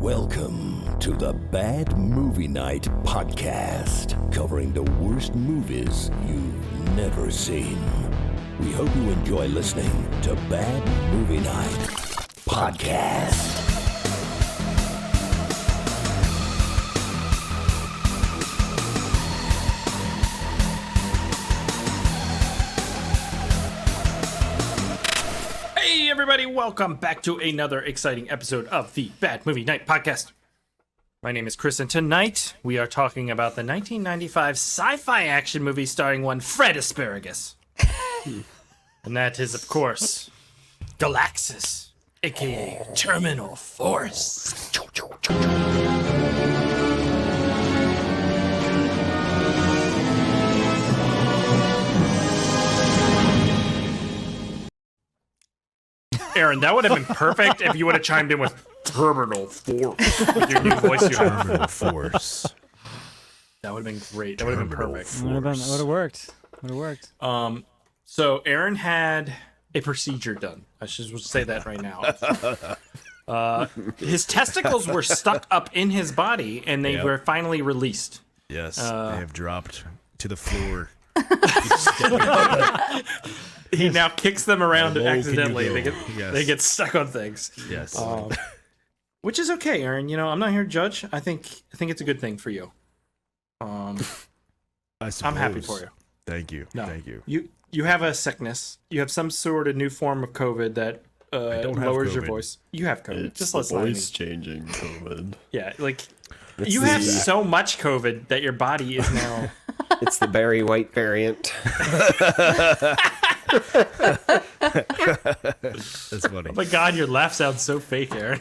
Welcome to the Bad Movie Night podcast, covering the worst movies you've never seen. We hope you enjoy listening to Bad Movie Night podcast. Hey everybody, welcome back to another exciting episode of the Bad Movie Night podcast. My name is Chris, and tonight we are talking about the 1995 sci-fi action movie starring one Fred Asparagus. And that is, of course, Galaxis, aka Terminal Force. Aaron, that would have been perfect if you would have chimed in with Terminal Force with your new voice. Terminal Force. That would have been great. That would have been perfect. Would have worked. So Aaron had a procedure done. I should just say that right now. His testicles were stuck up in his body, and they were finally released. Yes, they have dropped to the floor. He now kicks them around How low accidentally. can They you get go? they get stuck on things. Yes. Which is okay, Aaron. You know, I'm not here to judge. I think it's a good thing for you. I suppose. I'm happy for you. Thank you. No. Thank you. You have a sickness. You have some sort of new form of COVID that don't have lowers your COVID. voice. You have COVID. It's Just the let's not even- voice changing COVID. Yeah, like It's you the- have so much COVID that your body is now. It's the Barry White variant. That's funny. Oh my God, your laugh sounds so fake, Aaron.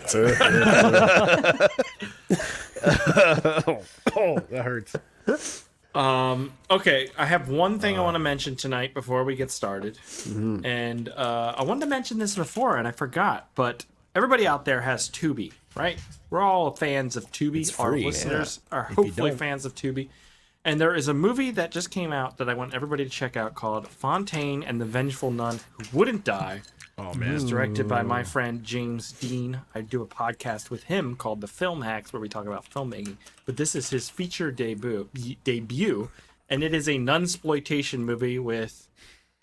Oh, that hurts. Okay, I have one thing I want to mention tonight before we get started, and I wanted to mention this before and I forgot. But everybody out there has Tubi, right? We're all fans of Tubi. It's Our free, listeners are you hopefully don't- fans of Tubi. And there is a movie that just came out that I want everybody to check out called Fontaine and the Vengeful Nun Who Wouldn't Die. Oh man. It's directed by my friend James Dean. I do a podcast with him called The Film Hacks where we talk about filmmaking. But this is his feature debut, and it is a nunsploitation movie with,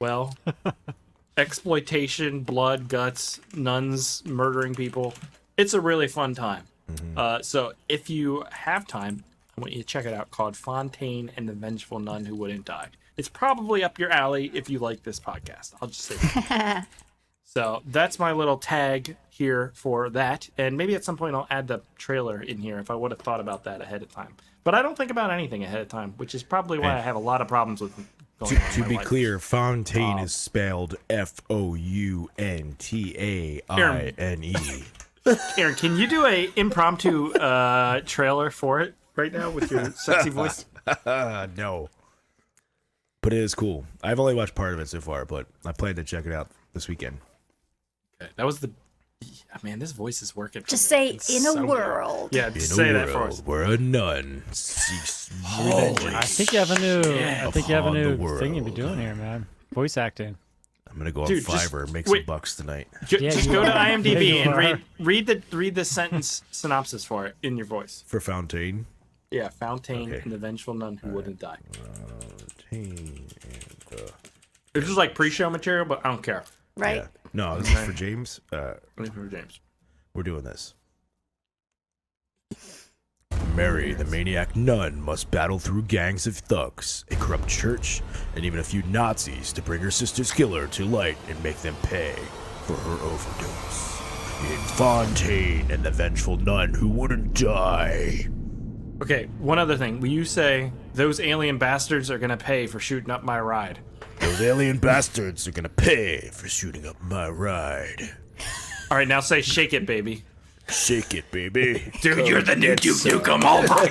well, exploitation, blood, guts, nuns murdering people. It's a really fun time. So if you have time, I want you to check it out, called Fontaine and the Vengeful Nun Who Wouldn't Die. It's probably up your alley if you like this podcast. I'll just say that. So that's my little tag here for that. And maybe at some point I'll add the trailer in here if I would have thought about that ahead of time. But I don't think about anything ahead of time, which is probably why I have a lot of problems with going on in To my be life. clear, Fontaine is spelled Fountaine. Aaron, can you do a impromptu trailer for it right now with your sexy voice? No. But it is cool. I've only watched part of it so far, but I plan to check it out this weekend. Okay, that was the... Man, this voice is working. for Just me. say, It's in so a good. world. Yeah, In say a that for us. world where a nun seeks revenge. I think you have a new. I think you have a upon new the thing you'd be world. doing here, man. Voice acting. I'm gonna go on Dude, just- Fiverr and make wait. some bucks tonight. Yeah, Just you go to are. IMDb Yeah, you and are. read the sentence synopsis for it in your voice. For Fontaine. Yeah, Fontaine Okay. and the Vengeful Nun Who Wouldn't Die. Fontaine and This is like pre-show material, but I don't care. Right? yeah. No, this is for James. Only for James. We're doing this. Mary, the maniac nun, must battle through gangs of thugs, a corrupt church, and even a few Nazis to bring her sister's killer to light and make them pay for her overdose. In Fontaine and the Vengeful Nun Who Wouldn't Die. Okay, one other thing. Will you say those alien bastards are gonna pay for shooting up my ride? Those alien bastards are gonna pay for shooting up my ride. All right, now say "Shake It, Baby." Shake it, baby. Dude, you're the new Duke Nukem. Oh my!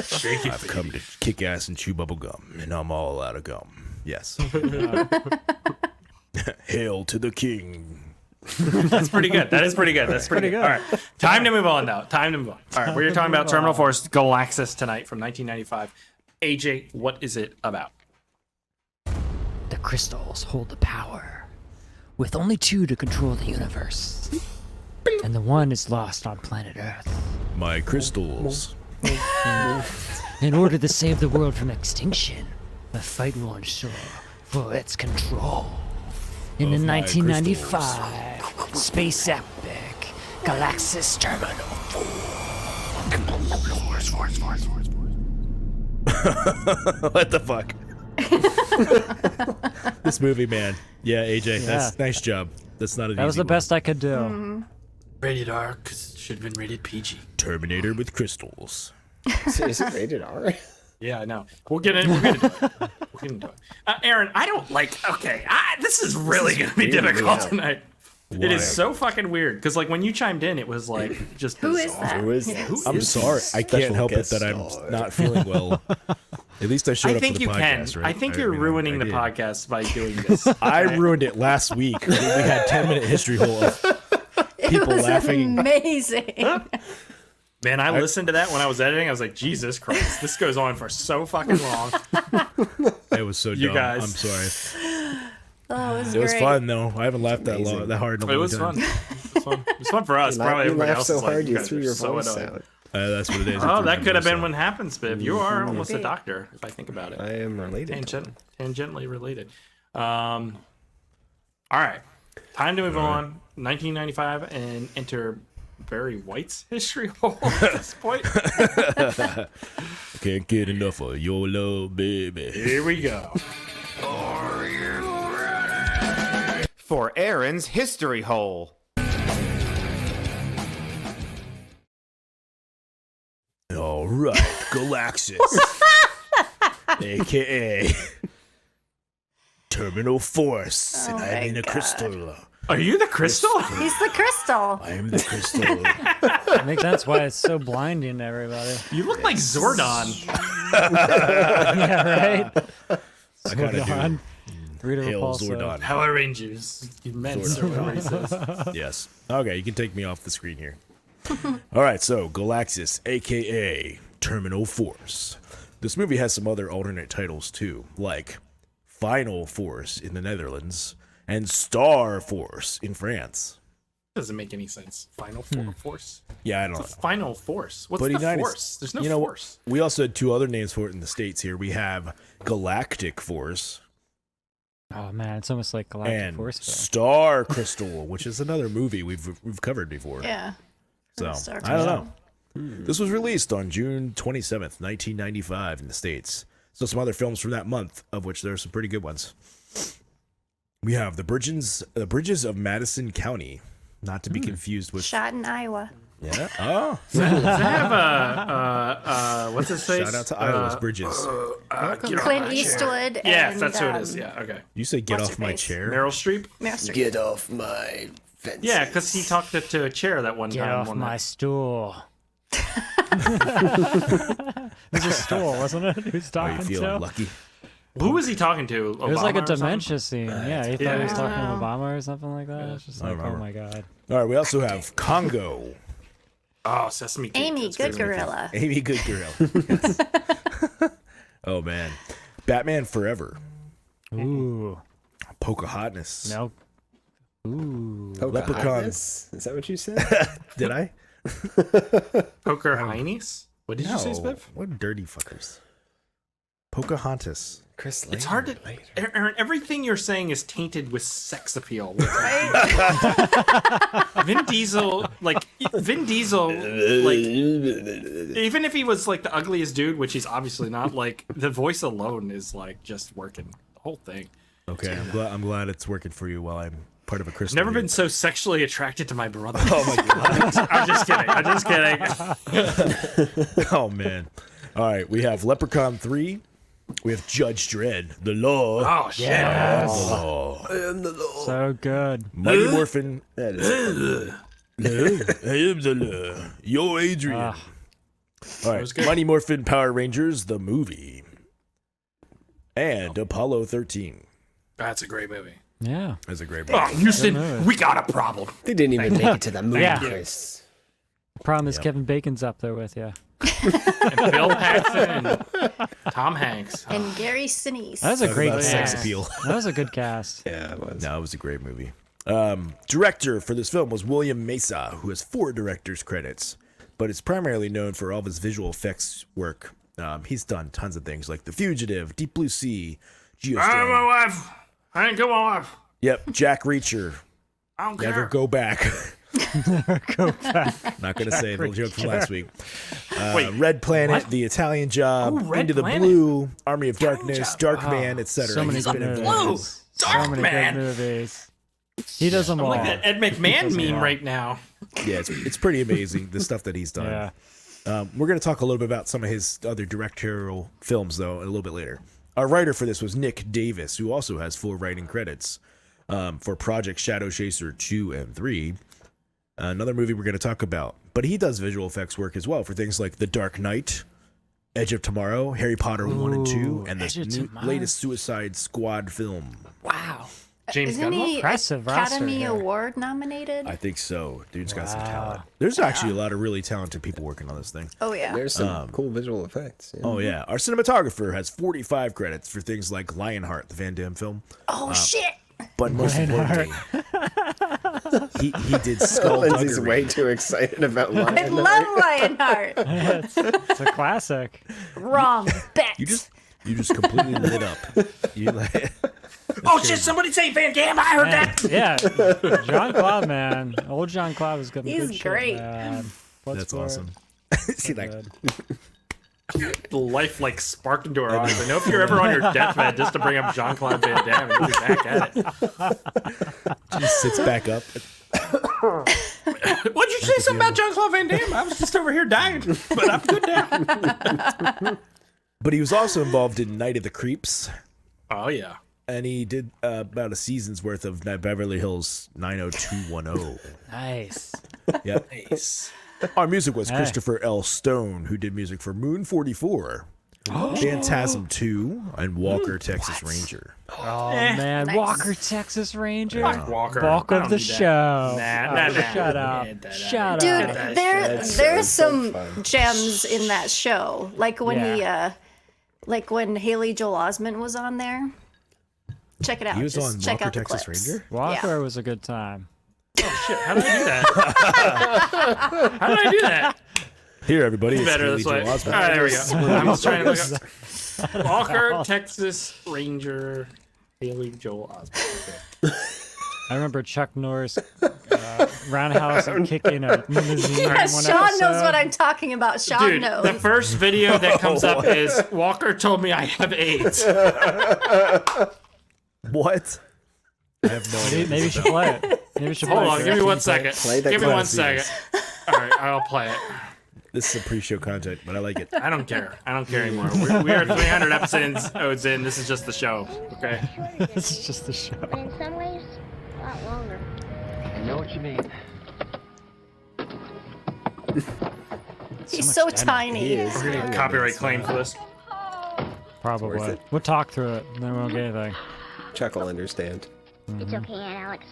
Shake it, I've come to kick ass and chew bubble gum, and I'm all out of gum. Yes. Hail to the king. That's pretty good. That is pretty good. That's pretty good. All right, time to move on now. Time to move on. All right, we're talking about Terminal Force Galaxis tonight from 1995. AJ, what is it about? The crystals hold the power, with only two to control the universe. and the one is lost on planet Earth. My crystals. In order to save the world from extinction, a fight will ensure for its control. In the Of my 1995 space epic Galaxis Terminal 4. What the fuck? This movie, man. Yeah, AJ, that's nice job. That's not an That was easy the best I could do. Rated R, because it should have been rated PG. one. Terminator with crystals. Is it rated R? Yeah, I know. We'll get into it. We'll get into it. Aaron, I don't like. Okay, this is really gonna be weird, difficult yeah. tonight. It Why? is so fucking weird because, like, when you chimed in, it was like just. Who is bizarre. that? Who is Yes. I'm It's sorry. I can't special help it guest that I'm star. not feeling well. At least I showed I up think for the you can. podcast, right? I think you're mean, ruining I the did. podcast by doing this. I ruined it last week. We had 10-minute history hole of people It was laughing. amazing. Man, I listened to that when I was editing. I was like, Jesus Christ, this goes on for so fucking long. It was so You dumb. guys. I'm sorry. Oh, it was It was great. fun though. I haven't laughed that amazing. hard in a It long was time. fun. It was fun. It was fun for us. Probably You everybody laughed else so is like, hard you guys threw are your so voice annoying. out. That's what it is. Oh, that could have been what happened, Spiv. You are almost a Maybe. doctor, if I think about it. I am related to him. Tangentially related. All right, time to move on. 1995 and enter Barry White's history hole at this point. Can't get enough of your love, baby. Here we go. For Aaron's history hole. All right, Galaxis, aka Terminal Force, and Oh I'm my in a God. crystal. Are you the crystal? He's the crystal. I am the crystal. That makes sense why it's so blinding to everybody. You look like Zordon. Yeah, right? I kind of Zordon. Rita Hail Repulsa. Zordon. Power Rangers. You meant so racist. Yes. Okay, you can take me off the screen here. All right, so Galaxis, aka Terminal Force. This movie has some other alternate titles too, like Final Force in the Netherlands and Star Force in France. Doesn't make any sense. Final force. Yeah, I don't know. Final force. What's But the United- force? There's no you know, force. we also had two other names for it in the States here. We have Galactic Force Oh man, it's almost like Galactic and Force. Though. Star Crystal, which is another movie we've covered before. Yeah. So, Star I don't Crystal. know. This was released on June 27th, 1995 in the States. So some other films from that month, of which there are some pretty good ones. We have The Bridges of Madison County, not to be confused with... Shot in Iowa. Yeah? Oh, Does it have a what's his face? shout out to Iowa's Bridges. Clint Eastwood. Yes, and, that's who it is. Yeah, okay. You say get What's off her my face? chair? Meryl Streep. Meryl Streep. Get off my fence. Yeah, because he talked to a chair that one Get time. off one my night. stool. It was a stool, wasn't it? He was Are talking you feeling to. lucky? Who was he talking to? It was like a Obama or something? dementia scene. Yeah, he thought he was talking to Yeah. Obama or something like that. It's just I like, oh remember. my god. All right, we also have Congo. Oh, Sesame Street. Amy, That's good great. gorilla. Amy Good Girl. Yes. Oh, man. Batman Forever. Ooh. Pocahontas. No. Ooh. Pocahontas? Is that what you said? Did I? Poker Heinies? What did you say, Spiff? What dirty fuckers. Pocahontas. Chris It's hard to. Aaron, everything you're saying is tainted with sex appeal. Vin Diesel, like even if he was like the ugliest dude, which he's obviously not, like the voice alone is like just working the whole thing. Okay, I'm glad it's working for you while I'm part of a crystal. Never here. been so sexually attracted to my brother. Oh my god. I'm just kidding. I'm just kidding. Oh man. All right, we have Leprechaun 3. We have Judge Dredd, The Law. Oh shit. The Law. So good. Mighty Morphin. That is I am the law. Yo, Adrian. Ah. All was right, good. Mighty Morphin Power Rangers, the movie. And Apollo 13. That's a great movie. Yeah. That's a great Oh, movie. Houston, movie. we got a problem. They didn't even make it to the moon, Yeah. Chris. The problem is Kevin Bacon's up there with you. And Bill Paxton and Tom Hanks. And Gary Sinise. That was a great About sex cast. appeal. That was a good cast. Yeah, it was. No, it was a great movie. Director for this film was William Mesa, who has 4 director's credits, but is primarily known for all of his visual effects work. He's done tons of things like The Fugitive, Deep Blue Sea, Geostorm. my wife. I ain't kill my wife. Yep, Jack Reacher. I don't Never care. go back. Go back. Not gonna say the joke from last week. Wait, Red Planet, what? The Italian Job, Ooh, Red Into the Planet. Blue, Army of Italian Darkness, Job. Darkman, etc. So many He's good been movies. involved. So Dark many Man. good movies. He does them all. like that Ed McMahon meme right now. Yeah, it's pretty amazing the stuff that he's done. Yeah. We're gonna talk a little bit about some of his other directorial films though a little bit later. Our writer for this was Nick Davis, who also has 4 writing credits for Project Shadow Chaser 2 and 3. Another movie we're going to talk about. But he does visual effects work as well for things like The Dark Knight, Edge of Tomorrow, Harry Potter 1 and 2, and Edge of the Tomorrow. latest Suicide Squad film. Wow. James Isn't Gunn. he Impressive roster Academy here. Award nominated? I think so. Dude's got some Wow. talent. There's actually a lot of really talented people working on this thing. Oh yeah. There's some cool visual effects. Yeah. Oh, yeah. Our cinematographer has 45 credits for things like Lionheart, the Van Damme film. Oh shit. But most importantly, he did Lindsay's Skullduggery. way too excited about I Lionheart. love Lionheart. It's a classic. Wrong bet. You just completely lit up. You like, Oh shit! Somebody say Van Damme. I heard that. Yeah. John Claude, man. Old John Claude was good. He's good great. Shit, man. What's that's for it? awesome. See, like, Good. The life like sparked into our eyes. I know if you're ever on your deathbed, just to bring up Jean-Claude Van Damme, and you'll be back at it. just sits back up. What'd you say something about Jean-Claude Van Damme? I was just over here dying, but I'm good now. But he was also involved in Night of the Creeps, Oh yeah. and he did about a season's worth of Beverly Hills 90210. Nice. Yep. Nice. Our music was Christopher L. Stone, who did music for Moon 44, Phantasm 2, and Walker, Texas Ranger. Oh, man. Nice. Walker, Texas Ranger. Walker. Bulk I of don't the need that. show. Nah. Shut up. Shut Dude, up. there's some fun. gems in that show. Like when Yeah. when Haley Joel Osment was on there. Check it out. He was Just on check Walker, out the Texas clips. Ranger? Walker Yeah. was a good time. Shit, how did I do that? How did I do that? Here, everybody. It's Better Haley this way. Joel All Osment. right, there we go. I was trying to look up Walker, Texas Ranger, Haley Joel Osment. Okay. I remember Chuck Norris roundhouse and kicking a limousine. in one Sean knows episode. what I'm talking about. Sean Dude, knows. the first video that comes up is Walker told me I have AIDS. What? I have no idea. Maybe you should play it. Maybe you should Hold play on, it. give me 1 second. Play that Give me 1 class, second. All right, I'll play it. This is a pre-show content, but I like it. I don't care. I don't care anymore. We are 300 episodes in. This is just the show. Okay. It's just the show. But in some ways, a lot longer. I know what you mean. He's so tiny. We're gonna get copyright claim for this. Probably. it. We'll talk through it, and then we won't get anything. Chuck will understand. It's okay, Aunt Alex.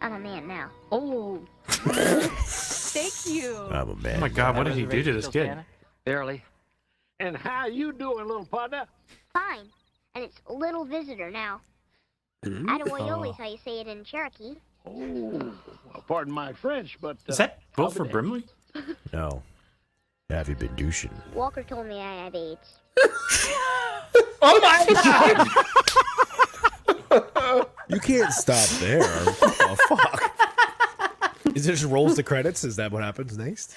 I'm a man now. Oh, Thank you. I'm a man. Oh my God, what did he do to this kid? barely. And how you doing, little partner? Fine. And it's little visitor now. Attaboy is how you say it in Cherokee. Oh, well, pardon my French, but Is that Bill for Brimley? No. Have you been douching? Walker told me I have AIDS. Oh my God! You can't stop there. Oh, fuck. Is it just rolls the credits? Is that what happens next?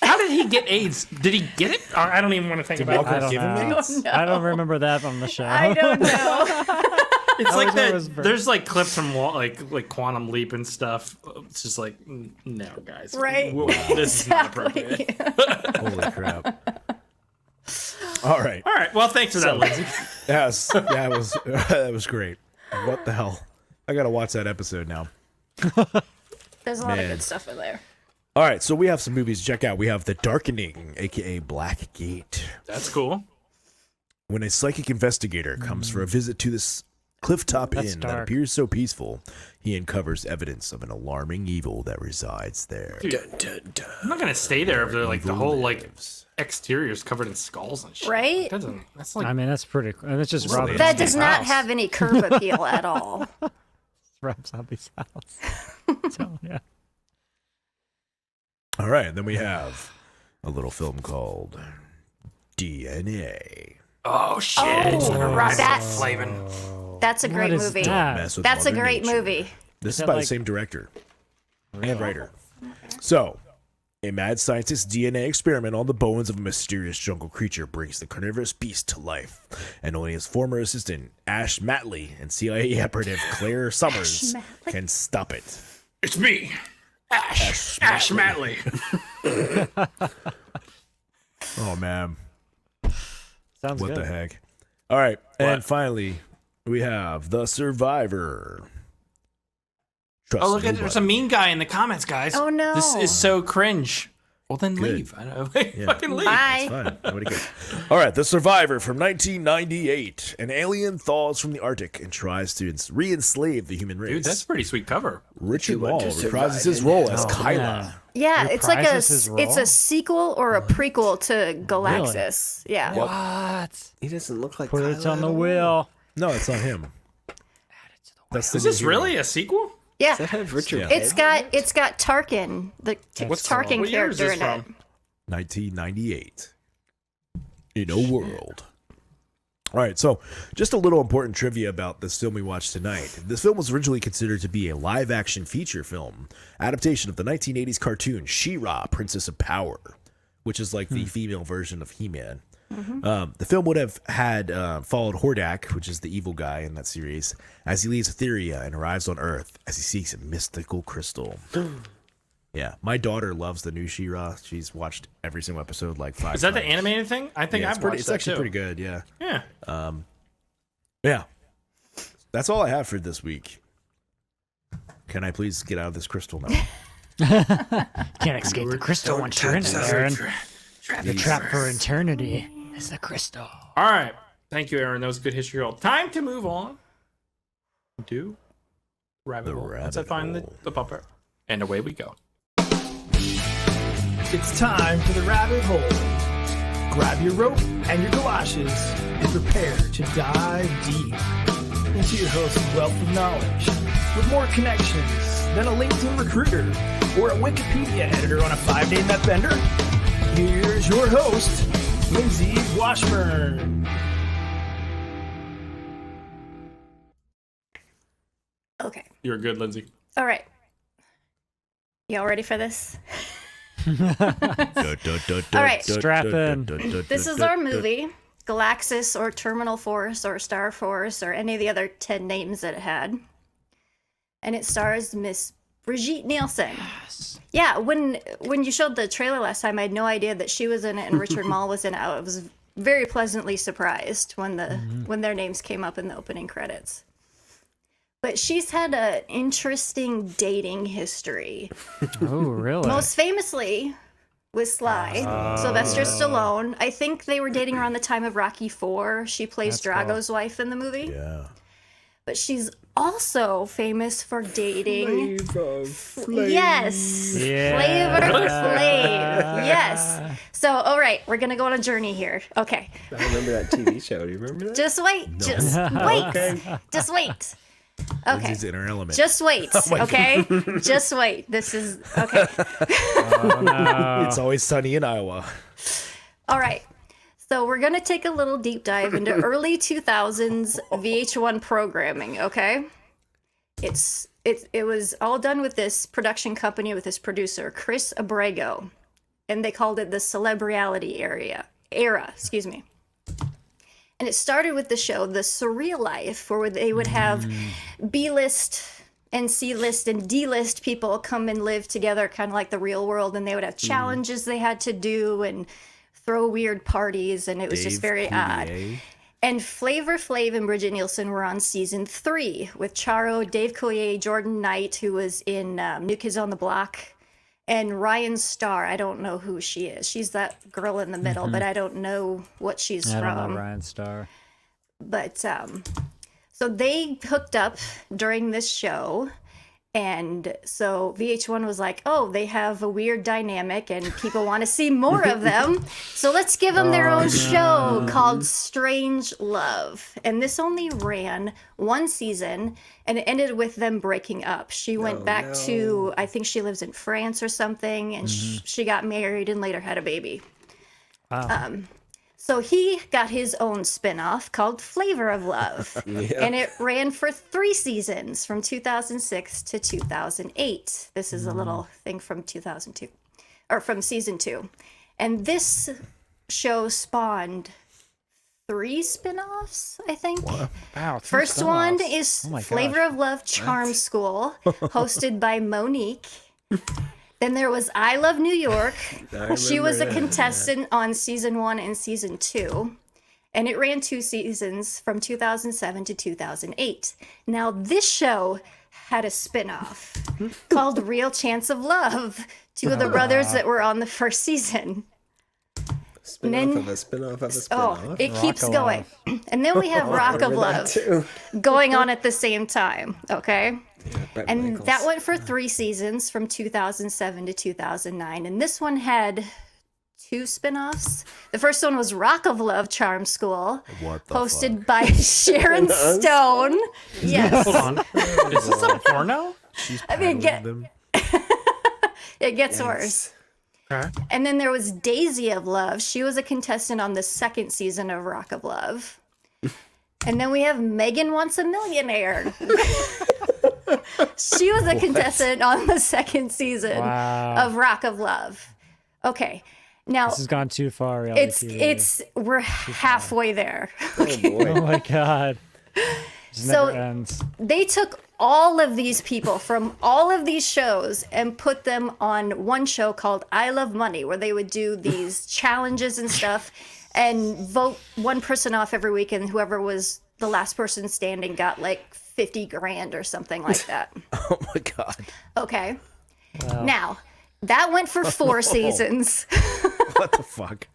How did he get AIDS? Did he get it? Or I don't even want to think about Walker it. I don't give him know. AIDS? I don't remember that on the show. I don't know. It's like remember it that. was very- There's like clips from like Quantum Leap and stuff. It's just like, no, guys. Right. This is not appropriate. Holy crap. All right. All right. Well, thanks for that, Lindsay. Yes, that was great. What the hell? I gotta watch that episode now. There's a lot of Man. good stuff in there. All right, so we have some movies to check out. We have The Darkening, aka Black Gate. That's cool. When a psychic investigator comes for a visit to this clifftop That's inn that dark. appears so peaceful, he uncovers evidence of an alarming evil that resides there. Dude, I'm not gonna stay there if they're like the whole like exterior's covered in skulls and shit. Right? That's like I mean, that's pretty cool. That's just Robert. That does House. not have any curb appeal at all. Rob Zombie's house. So, yeah. All right, then we have a little film called DNA. Oh shit! That's a great movie. Mess with That's a Mother great Nature. movie. This is by the same director and writer. So, a mad scientist's DNA experiment on the bones of a mysterious jungle creature brings the carnivorous beast to life, and only his former assistant, Ash Matley, and CIA operative Claire Summers can stop it. It's me, Ash Matley. Oh, man. Sounds What good. the heck? All right, and finally, we have The Survivor. Trust Oh, look at nobody. there's a mean guy in the comments, guys. Oh, no. This is so cringe. Well, then Good. leave. I don't know. Fucking leave. Bye. It's fine. Nobody cares. All right, The Survivor from 1998. An alien thaws from the Arctic and tries to re-enslave the human race. Dude, that's a pretty sweet cover. Richard want Wall to survive reprises his it. role as Oh, Kyla. man. Yeah, it's like Reprises his role? it's a sequel or a prequel to Galaxis. Yeah. What? He doesn't look like Put it Kyla on the at all. wheel. No, it's not him. That's the Is new this hero. really a sequel? Yeah. Does that have Richard Yeah. Head? It's got Tarkin, the Tarkin What year is character this in from? it. 1998. In a world. All right, so just a little important trivia about this film we watched tonight. This film was originally considered to be a live-action feature film adaptation of the 1980s cartoon She-Ra, Princess of Power, which is like the female version of He-Man. The film would have had followed Hordak, which is the evil guy in that series, as he leaves Etheria and arrives on Earth as he seeks a mystical crystal. Yeah, my daughter loves the new She-Ra. She's watched every single episode like 5 Is that the times. animated thing? I think Yeah, I've watched it's that actually too. pretty good, yeah. Yeah. Yeah. That's all I have for this week. Can I please get out of this crystal now? Can't escape the crystal once you're in it, Aaron. The trap for eternity is the crystal. All right. Thank you, Aaron. That was a good history roll. Time to move on to rabbit hole. Once I rabbit find hole. the bumper. And away we go. It's time for the rabbit hole. Grab your rope and your galoshes and prepare to dive deep into your host's wealth of knowledge with more connections than a LinkedIn recruiter or a Wikipedia editor on a 5-day net bender. Here's your host, Lindsay Washburn. Okay. You're good, Lindsay. All right. Y'all ready for this? All right. Strap in. This is our movie, Galaxis or Terminal Force or Star Force or any of the other 10 names that it had. And it stars Miss Brigitte Nielsen. Yeah, when you showed the trailer last time, I had no idea that she was in it and Richard Mall was in it. I was very pleasantly surprised when when their names came up in the opening credits. But she's had an interesting dating history. Oh, really? Most famously with Sly, Sylvester Stallone. I think they were dating around the time of Rocky IV. She plays That's Drago's wife in the movie. Yeah. But she's also famous for dating. Flavor Yes. Yeah. Flavor Flav. Yes. So, all right, we're going to go on a journey here. Okay. I remember that TV show. Do you remember that? Just wait. Just wait. Just wait. Okay. Lindsay's in her element. Just wait. Okay. Just wait. This is okay. Oh, no. It's always sunny in Iowa. All right. So we're going to take a little deep dive into early 2000s VH1 programming, okay? It was all done with this production company with this producer, Chris Abrego, and they called it the Celebriality era, excuse me. And it started with the show The Surreal Life, where they would have B-list and C-list and D-list people come and live together, kind of like the real world, and they would have challenges they had to do and throw weird parties, and it was just very odd. And Flavor Flav and Bridget Nielsen were on season 3 with Charo, Dave Coulier, Jordan Knight, who was in New Kids on the Block, and Ryan Starr. I don't know who she is. She's that girl in the middle, but I don't know what she's I from. don't know Ryan Starr. But so they hooked up during this show, And so VH1 was like, oh, they have a weird dynamic and people want to see more of them. So let's give them their own show called Strange Love. And this only ran one season and it ended with them breaking up. She went back to, I think she lives in France or something, and she got married and later had a baby. Wow. So he got his own spin-off called Flavor of Love. And it ran for 3 seasons from 2006 to 2008. This is a little thing from 2002, or from season 2. And this show spawned 3 spin-offs, I think. Wow. First one is Flavor of Love Charm School, hosted by Monique. Then there was I Love New York. She was a contestant on season 1 and season 2. And it ran 2 seasons from 2007 to 2008. Now, this show had a spin-off called Real Chance of Love. 2 of the brothers that were on the first season. Spin-off of a spin-off of a spin-off. Oh, it keeps going. And then we have Rock of Love going on at the same time, okay? And that went for 3 seasons from 2007 to 2009. And this one had 2 spin-offs. The first one was Rock of Love Charm School, hosted by Sharon Stone. Yes. Hold on. Is this a porno? I mean, it gets worse. Okay. And then there was Daisy of Love. She was a contestant on the 2nd season of Rock of Love. And then we have Megan Wants a Millionaire. She was a contestant on the 2nd season of Rock of Love. Okay. Now This has gone too far, reality TV. we're halfway there. Oh boy. Oh my god. Just So- never ends. They took all of these people from all of these shows and put them on one show called I Love Money, where they would do these challenges and stuff and vote one person off every week, and whoever was the last person standing got like 50 grand or something like that. Oh my god. Okay. Now, that went for 4 seasons. What the fuck?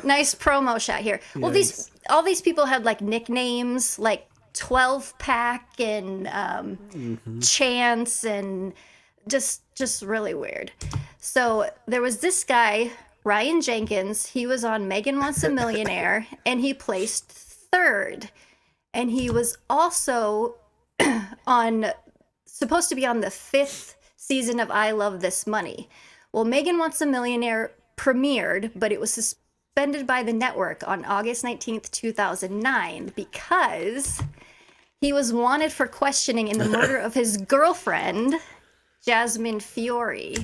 Nice promo shot here. Well, all these people had like nicknames like 12 pack and Chance and just really weird. So there was this guy, Ryan Jenkins. He was on Megan Wants a Millionaire and he placed 3rd. And he was also supposed to be on the 5th season of I Love This Money. Well, Megan Wants a Millionaire premiered, but it was suspended by the network on August 19th, 2009, because he was wanted for questioning in the murder of his girlfriend, Jasmine Fiore.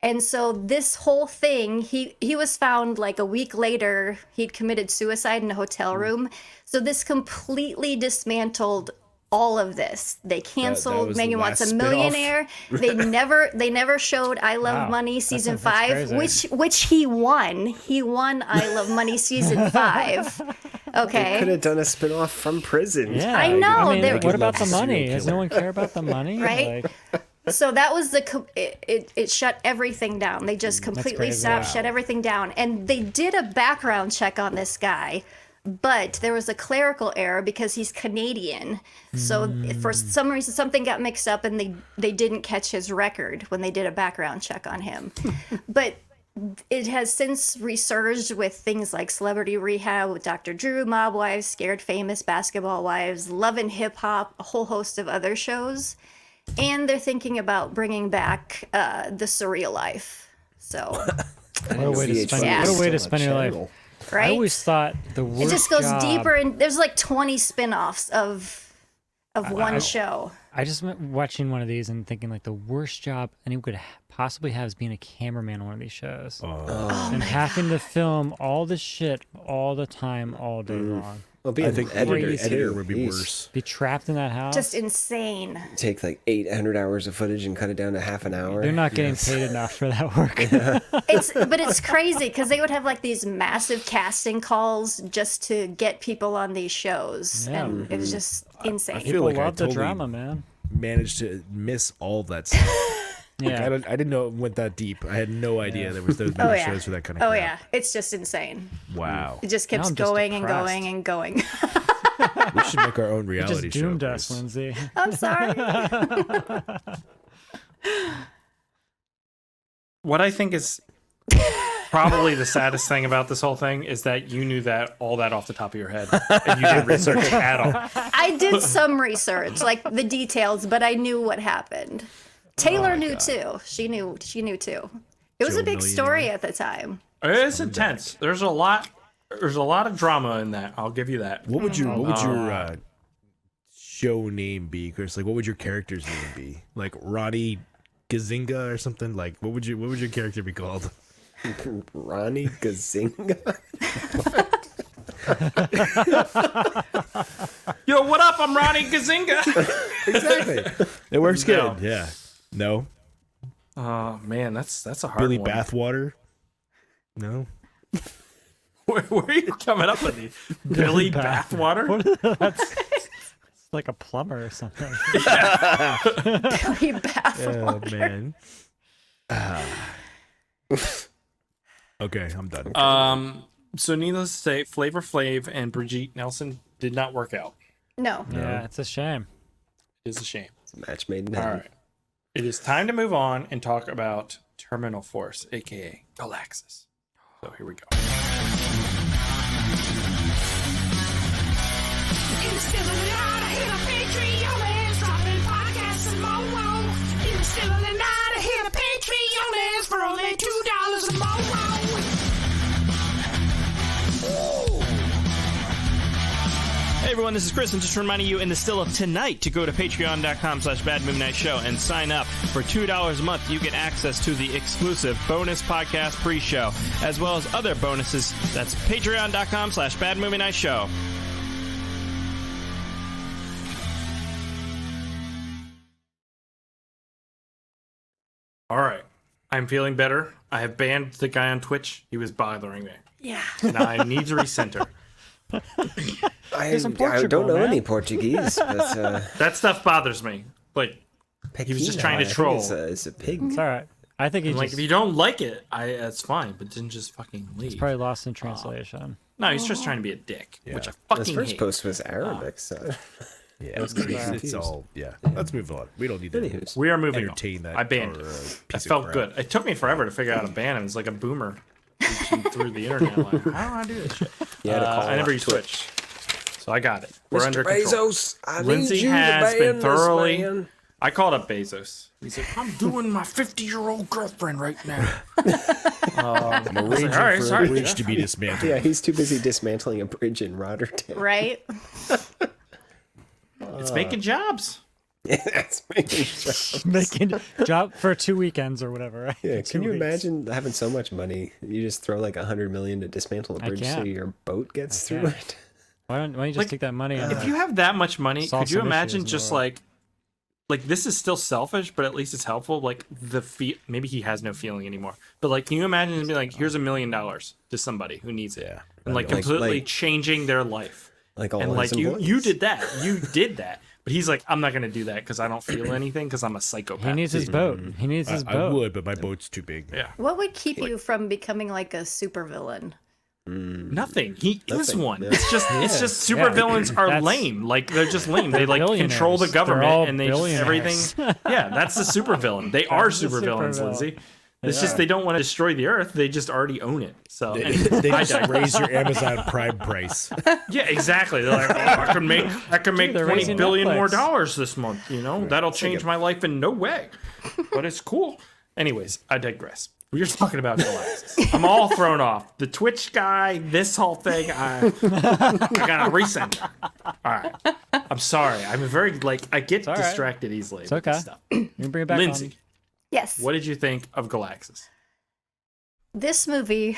And so this whole thing, he was found like a week later. He'd committed suicide in a hotel room. So this completely dismantled all of this. They canceled was Megan the Wants a last Millionaire. They never showed I Love Money season That's 5, crazy. which he won. He won I Love Money season 5. Okay. Could have done a spin-off from prison. Yeah. I know, I mean, they're- what about the Serial money? Does no killer. one care about the money? Right? Like, So that was it shut everything down. They just completely crazy. stopped, Wow. shut everything down. And they did a background check on this guy, but there was a clerical error because he's Canadian. So for some reason, something got mixed up and they didn't catch his record when they did a background check on him. But it has since resurged with things like Celebrity Rehab with Dr. Drew, Mob Wives, Scared Famous, Basketball Wives, Love and Hip Hop, a whole host of other shows. And they're thinking about bringing back The Surreal Life. So, what a way to spend, Yeah. what a way to spend your life. right? I always thought the worst It just goes job- deeper, and there's like 20 spin-offs of one show. I just went watching one of these and thinking like the worst job anyone could possibly have is being a cameraman on one of these shows. And having to film all this shit all the time, all day long. Well, being I think an editor editor would be jeez. worse. Be trapped in that house. Just insane. Take like 800 hours of footage and cut it down to half an hour. They're not getting paid enough for that work. But it's crazy because they would have like these massive casting calls just to get people on these shows, Yeah. and it was just insane. People like I love the totally- drama, man. Managed to miss all that stuff. Yeah. I didn't know it went that deep. I had no idea there was those many yeah. shows for that kind of Oh crap. yeah, it's just insane. Wow. It just Now keeps I'm just going and depressed. going and going. We should make our own You reality just doomed show. us, Grace. Lindsay. I'm sorry. What I think is probably the saddest thing about this whole thing is that you knew that all that off the top of your head, and you didn't research at all. I did some research, like the dedetails, but I knew what happened. Taylor knew too. She knew too. It was Joe a big Millionaire. story at the time. It's intense. There's a lot of drama in that. I'll give you that. What would your show name be, Chris? Like, what would your character's name be? Like Ronnie Gazinga or something? Like, what would your character be called? Ronnie Gazinga. Yo, what up? I'm Ronnie Gazinga. Exactly. It works No. good. Yeah. No. Oh man, that's a hard Billy one. Bathwater. No. Where are you coming up with these? Billy Bathwater? That's like a plumber or something. Billy Bathwater. Oh man. Okay, I'm done. So needless to say, Flavor Flav and Brigitte Nelson did not work out. No. Yeah, it's a shame. It is a shame. It's a match made in All heaven. right. It is time to move on and talk about Terminal Force, aka Galaxis. So here we go. Hey everyone, this is Chris. I'm just reminding you in the still of tonight to go to patreon.com/badmovienightshow and sign up. For $2 a month, you get access to the exclusive bonus podcast pre-show, as well as other bonuses. That's patreon.com/badmovienightshow. All right. I'm feeling better. I have banned the guy on Twitch. He was bothering me. Yeah. Now I need to recenter. I some don't Portugal, know man. any Portuguese, but That stuff bothers me. Like, he was just trying to I think troll. It's a pig. It's all right. I think he Like, just if you don't like it, that's fine, but then just fucking leave. probably lost in translation. No, he's just trying to be a dick, which I His fucking first hate. post was Arabic, so Yeah, it's all. Yeah, let's move on. We don't need to Anywho's. We are moving entertain on. that. I banned or, it. That piece of felt crap. good. It took me forever to figure out how to ban him. It's like a boomer reaching through the internet. Like, how do I do this shit? You had to call I never up used Twitch. Twitch. So I got it. We're under Mr. control. Bezos, I Lindsay need you has to been ban thoroughly. this man. I called up Bezos. He's like, I'm doing my 50-year-old girlfriend right now. I'm arranging all right, for sorry, a bridge Jeff. to be dismantled. Yeah, he's too busy dismantling a bridge in Rotterdam. Right? It's making jobs. That's making sure. Making job for 2 weekends or whatever. Right? Yeah, 2 can you weeks. imagine having so much money? You just throw like $100 million to dismantle a I bridge so can't. your boat gets I through can't. it. Why don't you just Like, take that money? And, If you have that much money, solve could you some imagine issues in the just world. like this is still selfish, but at least it's helpful. Like maybe he has no feeling anymore. But like, can you imagine him being like, here's $1 million to somebody who needs it, and like completely like- changing their life. Like all And his like you employees. did that, but he's like, I'm not gonna do that because I don't feel anything because I'm a psychopath. he needs his boat. He needs his I boat. would, but my boat's too big. Yeah, What would keep you from becoming like a supervillain? nothing. He is Nothing, one. yeah. It's just supervillains are That's- lame. Like they're just lame. They like control the billionaires. They're government all and they just everything. billionaires. Yeah, that's the supervillain. They are That's the supervillains, supervillain. Lindsay. It's just they don't want to destroy the Earth. They just already own it. So They anyway, just raise your Amazon Prime price. yeah, exactly. They're like, oh, I can make they're 20 raising billion more Netflix. dollars this month. You know, that'll change my life in no way, but it's cool. Anyways, I digress. We were talking about Galaxis. I'm all thrown off. The Twitch guy, this whole thing. I gotta resend. All right. I'm sorry. I'm very I get all right. distracted easily. It's with okay. this stuff. You can bring it back Lindsay, on. Yes. what did you think of Galaxis? This movie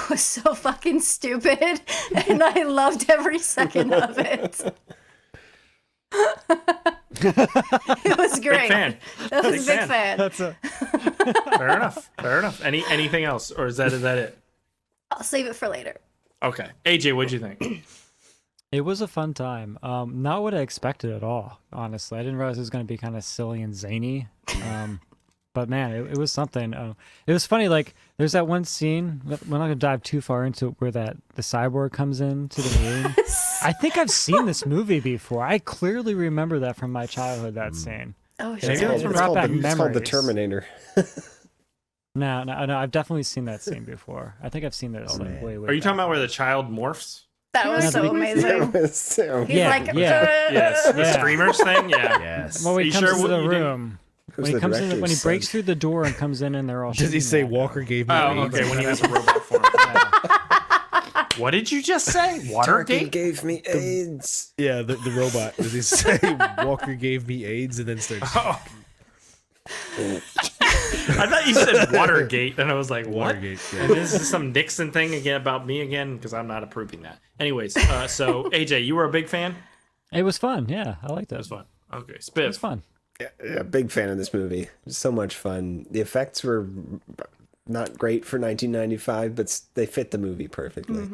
was so fucking stupid, and I loved every second of it. It was great. Big fan. That was Big big fan. fan. That's a Fair enough. Fair enough. Anything else, or is that it? I'll save it for later. Okay. AJ, what'd you think? It was a fun time. Not what I expected at all, honestly. I didn't realize it was going to be kind of silly and zany. But man, it was something. It was funny. Like there's that one scene. We're not gonna dive too far into it, where the cyborg comes into the room. I think I've seen this movie before. I clearly remember that from my childhood. That scene. Oh, It's shit. brought back It's called The memories. Terminator. No, I've definitely seen that scene before. I think I've seen this way. Are you talking about where the child morphs? That was so amazing. He's Yeah, like, Yes, the Yeah. screamers thing. Yeah. Yes. Well, when Are he you comes sure into the you didn't- room, Who's when he the comes in, director's when he breaks son? through the door and comes in, and they're all. Does he shooting say at him. Walker gave me Oh, AIDS? okay. When he was a robot form. What did you just say? Tarkin Watergate? gave me AIDS. Yeah, the robot. Does he say Walker gave me AIDS and then starts Oh. I thought you said Watergate, and I was like, what? Watergate? Yeah. And this is some Nixon thing again about me again, because I'm not approving that. Anyways, so AJ, you were a big fan? It was fun. Yeah, I liked it. It was fun. Okay, It was Spiff. fun. Yeah, big fan of this movie. So much fun. The effects were not great for 1995, but they fit the movie perfectly.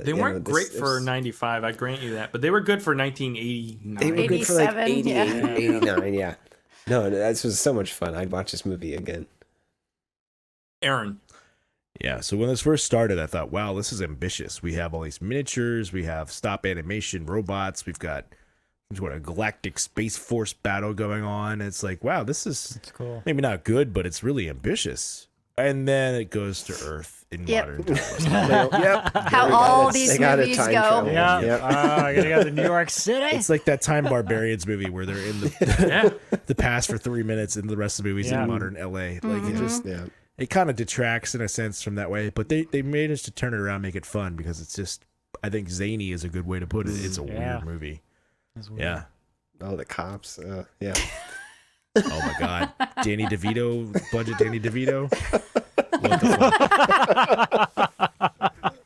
They weren't great for 95, I grant you that, but they were good for 1989. They were good for like 87, 88, yeah. 89, yeah. No, this was so much fun. I'd watch this movie again. Aaron. Yeah, so when this first started, I thought, wow, this is ambitious. We have all these miniatures, we have stop animation robots, we've got a galactic space force battle going on. It's like, wow, this is cool. Maybe not good, but it's really ambitious. And then it goes to Earth in modern times. How all these movies go. Yeah. Yep. You got the New York City. It's like that Time Barbarians movie where they're in the past for 3 minutes and the rest of the movie's in modern LA. Like it just it kind of detracts in a sense from that way, but they managed to turn it around, make it fun, because it's just, I think zany is a good way to put it. It's a weird movie. Weird. Yeah. Oh, the cops. Yeah. Oh my God. Danny DeVito, budget Danny DeVito. What the fuck?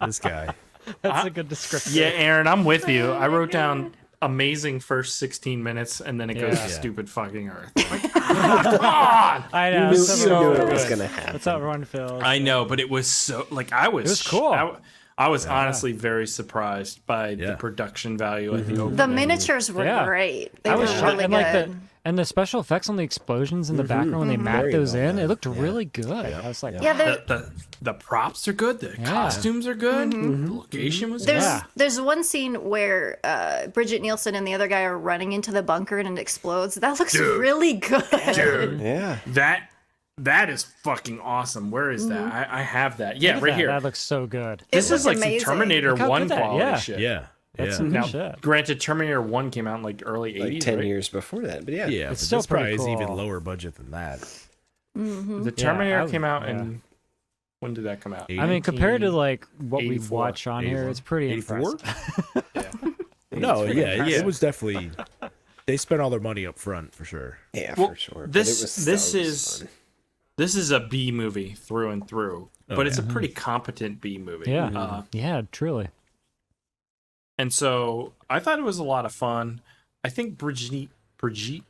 This guy. That's a good description. Yeah, Aaron, I'm with you. I wrote down amazing first 16 minutes, and then it goes to stupid fucking Earth. Like, come on! I know. You it's knew so it was good. going to happen. That's how everyone feels. I know, but it was so, like, I was... It was cool. I was honestly very surprised by the production value at the opening. The miniatures were great. They were shocked. really And good. And the special effects on the explosions in the background when they mapped Very those well in, done. it looked really good. I was like, The props are good. The costumes are good. The location was good. There's one scene where Bridget Nielsen and the other guy are running into the bunker and it explodes. That looks really good. Dude, Yeah. that is fucking awesome. Where is that? I have that. Yeah, look at right that. here. That looks so good. This looks is like amazing. some Terminator Look how 1 good that- quality yeah. shit. Yeah. That's Yeah. some good Now, shit. granted, Terminator 1 came out in like early 80s, Like 10 right? years before that, but yeah. Yeah, It's but still this probably pretty is even cool. lower budget than that. The Terminator came out yeah. in... When did that come out? I mean, compared to like what we 84, watch on here, it's pretty 84? impressive. No, yeah, impressive. it was definitely. They spent all their money up front for sure. Yeah, Well, for sure. But this- it was this so is- fun. This is a B movie through and through, but it's a pretty competent B movie. Yeah. Yeah, truly. And so I thought it was a lot of fun. I think Brigitte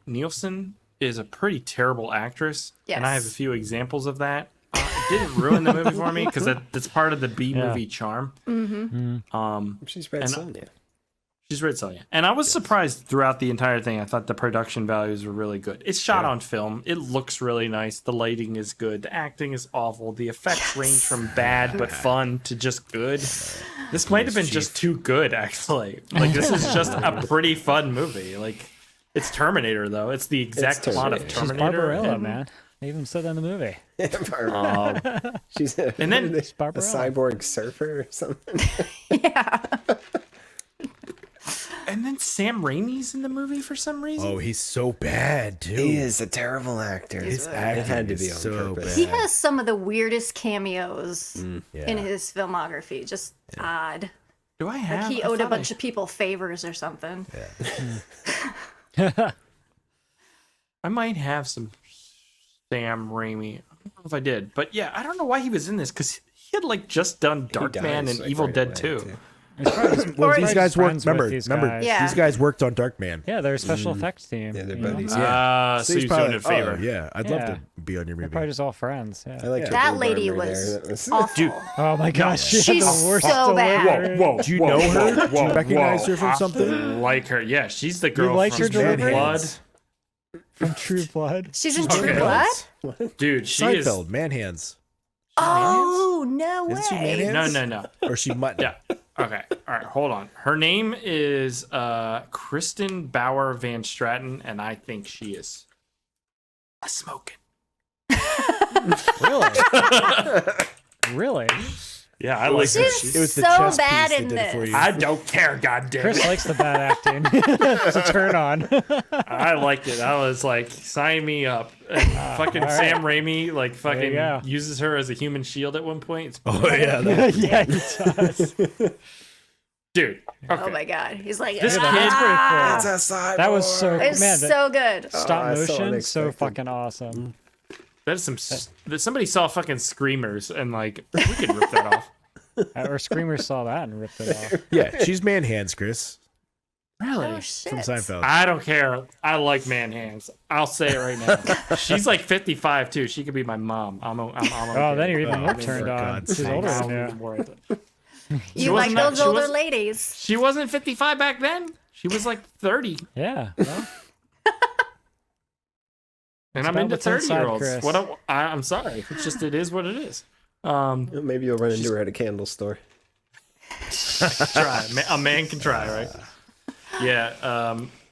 Nielsen is a pretty terrible actress, and I have a Yes. few examples of that. It didn't ruin the movie for me because that's part of the B movie charm. She's Red and- Sonja. She's Red Sonja. And I was surprised throughout the entire thing. I thought the production values were really good. It's shot on film. It looks really nice. The lighting is good. The acting is awful. The effects range from bad but fun to just good. This might have been just too good, actually. Like, this is just a pretty fun movie. Like, it's Terminator, though. It's the exact plot of Terminator. She's Terminator. Barbarella, and- man. They even said that in the movie. She's a, And then- a Barbarella. cyborg surfer or something. And then Sam Raimi's in the movie for some reason. Oh, he's so bad too. He is a terrible actor. His It acting had to be is on so purpose. bad. He has some of the weirdest cameos Yeah. in his filmography. Just odd. Do I have? Like he I owed a thought bunch of people favors or something. I might have some Sam Raimi. I don't know if I did, but yeah, I don't know why he was in this because he had like just done Darkman dies, and like, Evil right Dead away, 2. too. Well, Or- these guys worked. friends with Remember, these remember, guys. Yeah. these guys worked on Darkman. Yeah, they're a special effects team. Yeah, they're you know? buddies. So he's he's doing a favor. Oh, yeah, I'd love Yeah. to be on your They're movie. probably just all friends. Yeah. I liked her That boob lady armor was there. That was Dude, Oh my gosh, she had She's the worst so bad. delivery. whoa, Do you know her? Do you recognize her from something? Like her, yeah. She's the girl like from her True delivery? Blood. from True Blood. She's in Okay. True Blood? Dude, she is. Seinfeld, man hands. Oh, no way. Isn't she man hands? No. Or she mutton? Yeah. Okay. All right. Hold on. Her name is Kristen Bauer Van Straten, and I think she is a smoking. Really? Really? Yeah, I like her. She's It was the so chess bad piece they in did it for this. you. I don't care. Goddamn Chris it. likes the bad acting. It's a turn on. I liked it. I was like, sign me up. And fucking all right. Sam Raimi, like, There you go. fucking uses her as a human shield at one point. It's Oh yeah. that- Yeah, he does. dude. Okay. Oh my god. He's like, This That's pretty cool. It's a cyborg. That was so It's man. so good. Stop Oh, so motion, so unexpected. fucking awesome. That is some. Somebody saw fucking Screamers and like we could rip that off. Or Screamers saw that and ripped it off. Yeah, she's man hands, Chris. Really? Oh shit. From Seinfeld. I don't care. I like man hands. I'll say it right now. She's like 55 too. She could be my mom. I'm Oh, then you're even Oh, more for turned on. God's She's sake. older than I'm you. more with it. You like wasn't that- those she older was- ladies. She wasn't 55 back then. She was like 30. Yeah. Well, And It's I'm about into what's inside, 30-year-olds. Chris. I'm sorry. It's just it is what it is. Maybe you'll run into her at a candle store. Try. A man can try, right? Yeah.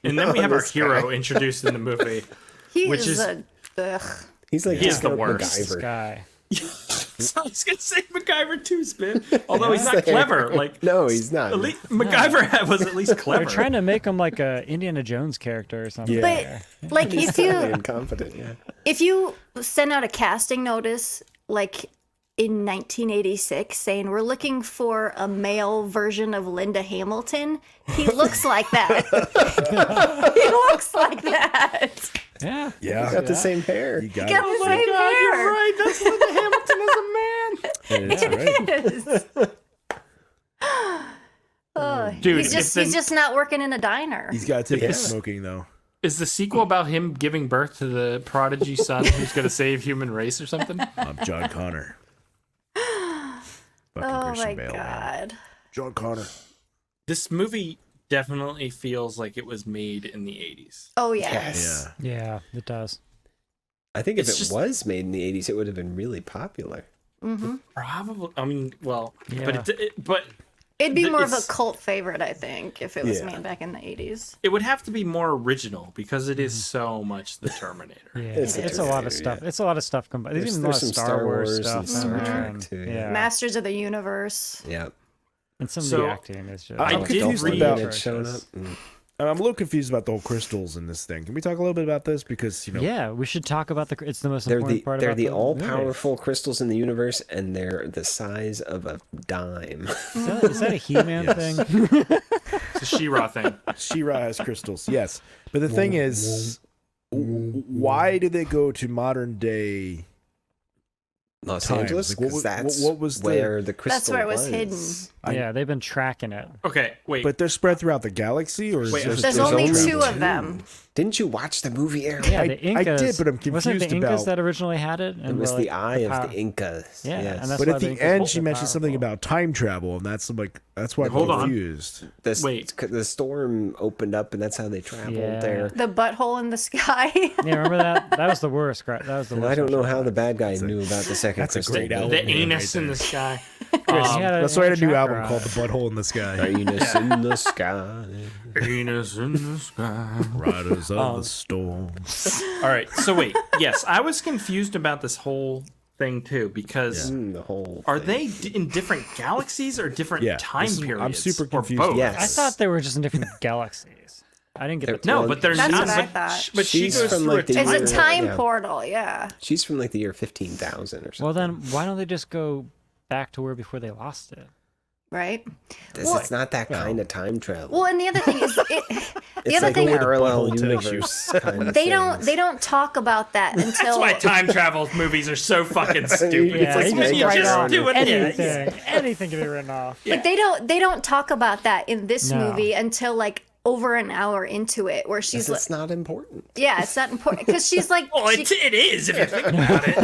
And then we have our This hero guy. introduced in the movie. He Which is is- a ugh. He's like He is just the a worst. this MacGyver. guy. So I was gonna say MacGyver too, Spin. Although he's not He's like- clever. Like No, he's not. MacGyver was at least clever. They're trying to make him like a Indiana Jones character or something. Yeah. But like He's if totally you incompetent. Yeah. if you send out a casting notice like in 1986 saying we're looking for a male version of Linda Hamilton, he looks like that. He looks like that. Yeah. Yeah. Got the same hair. You got Got it. the same hair. You're right. That's Linda Hamilton as a man. That's right. Dude, he's if the- just not working in a diner. He's got to take Yeah. up smoking though. Is the sequel about him giving birth to the prodigy son who's gonna save human race or something? I'm John Connor. Fucking Oh Christian my Bale, man. god. John Connor. This movie definitely feels like it was made in the 80s. Oh yeah. Yes. Yeah. Yeah, it does. I think if It's it just- was made in the 80s, it would have been really popular. Probably. I mean, well, Yeah. but It'd be more of a It's- cult favorite, I think, if it was Yeah. made back in the 80s. it would have to be more original because it is so much the Terminator. Yeah, It's it's, a a lot Terminator, of stuff. yeah. It's a lot of stuff combined. There's even a lot of some Star Wars stuff. and Star in there, Trek and- too. Yeah. Masters of the Universe. Yeah. And some of So, the acting is just. I I'm did confused read- about. It's shown up. I'm a little confused about the whole crystals in this thing. Can we talk a little bit about this? Because Yeah, we should talk about the. It's the most They're important the part they're about the movie. all-powerful crystals in the universe, and they're the size of a dime. Is that a He-Man Yes. thing? It's a She-Ra thing. She-Ra has crystals, yes. But the thing is, why did they go to modern day? Los Times. Angeles, Like, what 'cause was- that's what was the- where the crystal That's where it was hidden. Yeah, they've been tracking it. Okay, wait. But they're spread throughout the galaxy, or is Wait, there just- There's only only two of them. Didn't you watch the movie, Aaron? Yeah, I- the I Incas. did, but I'm Wasn't it confused the Incas about- that originally had it? It was were, the like, eye of power- the Incas. Yeah, yes. and that's But why at the the Incas end, were she mentioned something powerful. about time travel, and that's why I'm Hold on. confused. Wait. The storm opened up, and that's how they traveled Yeah. there. The butthole in the sky. Yeah, remember that? That was the worst. That was the And worst. I don't know version. how the bad guy knew about the second that's a crystal. great album. The name anus right in there. the sky. He had Let's write a new tracker album on called it. "The Butthole in the Sky." Anus in the sky. Anus in the sky. Riders of the storm. All right. So wait. Yes, I was confused about this whole thing too because The whole. are thing. they in different galaxies or different Yeah, time this is- periods? I'm super or confused. both? Yes. I thought they were just in different galaxies. I didn't get the. No, Well, but they're That's not. what I but thought. but she She's goes from, through like, the It's time a year- time yeah. portal, yeah. She's from like the year 15,000 or something. Well, then why don't they just go back to where before they lost it? Right? It's not that kind of time travel. Well, and the other thing is, the it's other like thing a parallel butthole takes you. universe kind of they don't things. they don't talk about that That's until why time travel movies are so fucking stupid. Yeah, It's you like, just you write just off do it. anything. Anything can be written off. like they don't talk about that in this No. movie until like over an hour into it, where she's like, It's not important. yeah, it's not important because she's like, Well, it is if you think about it.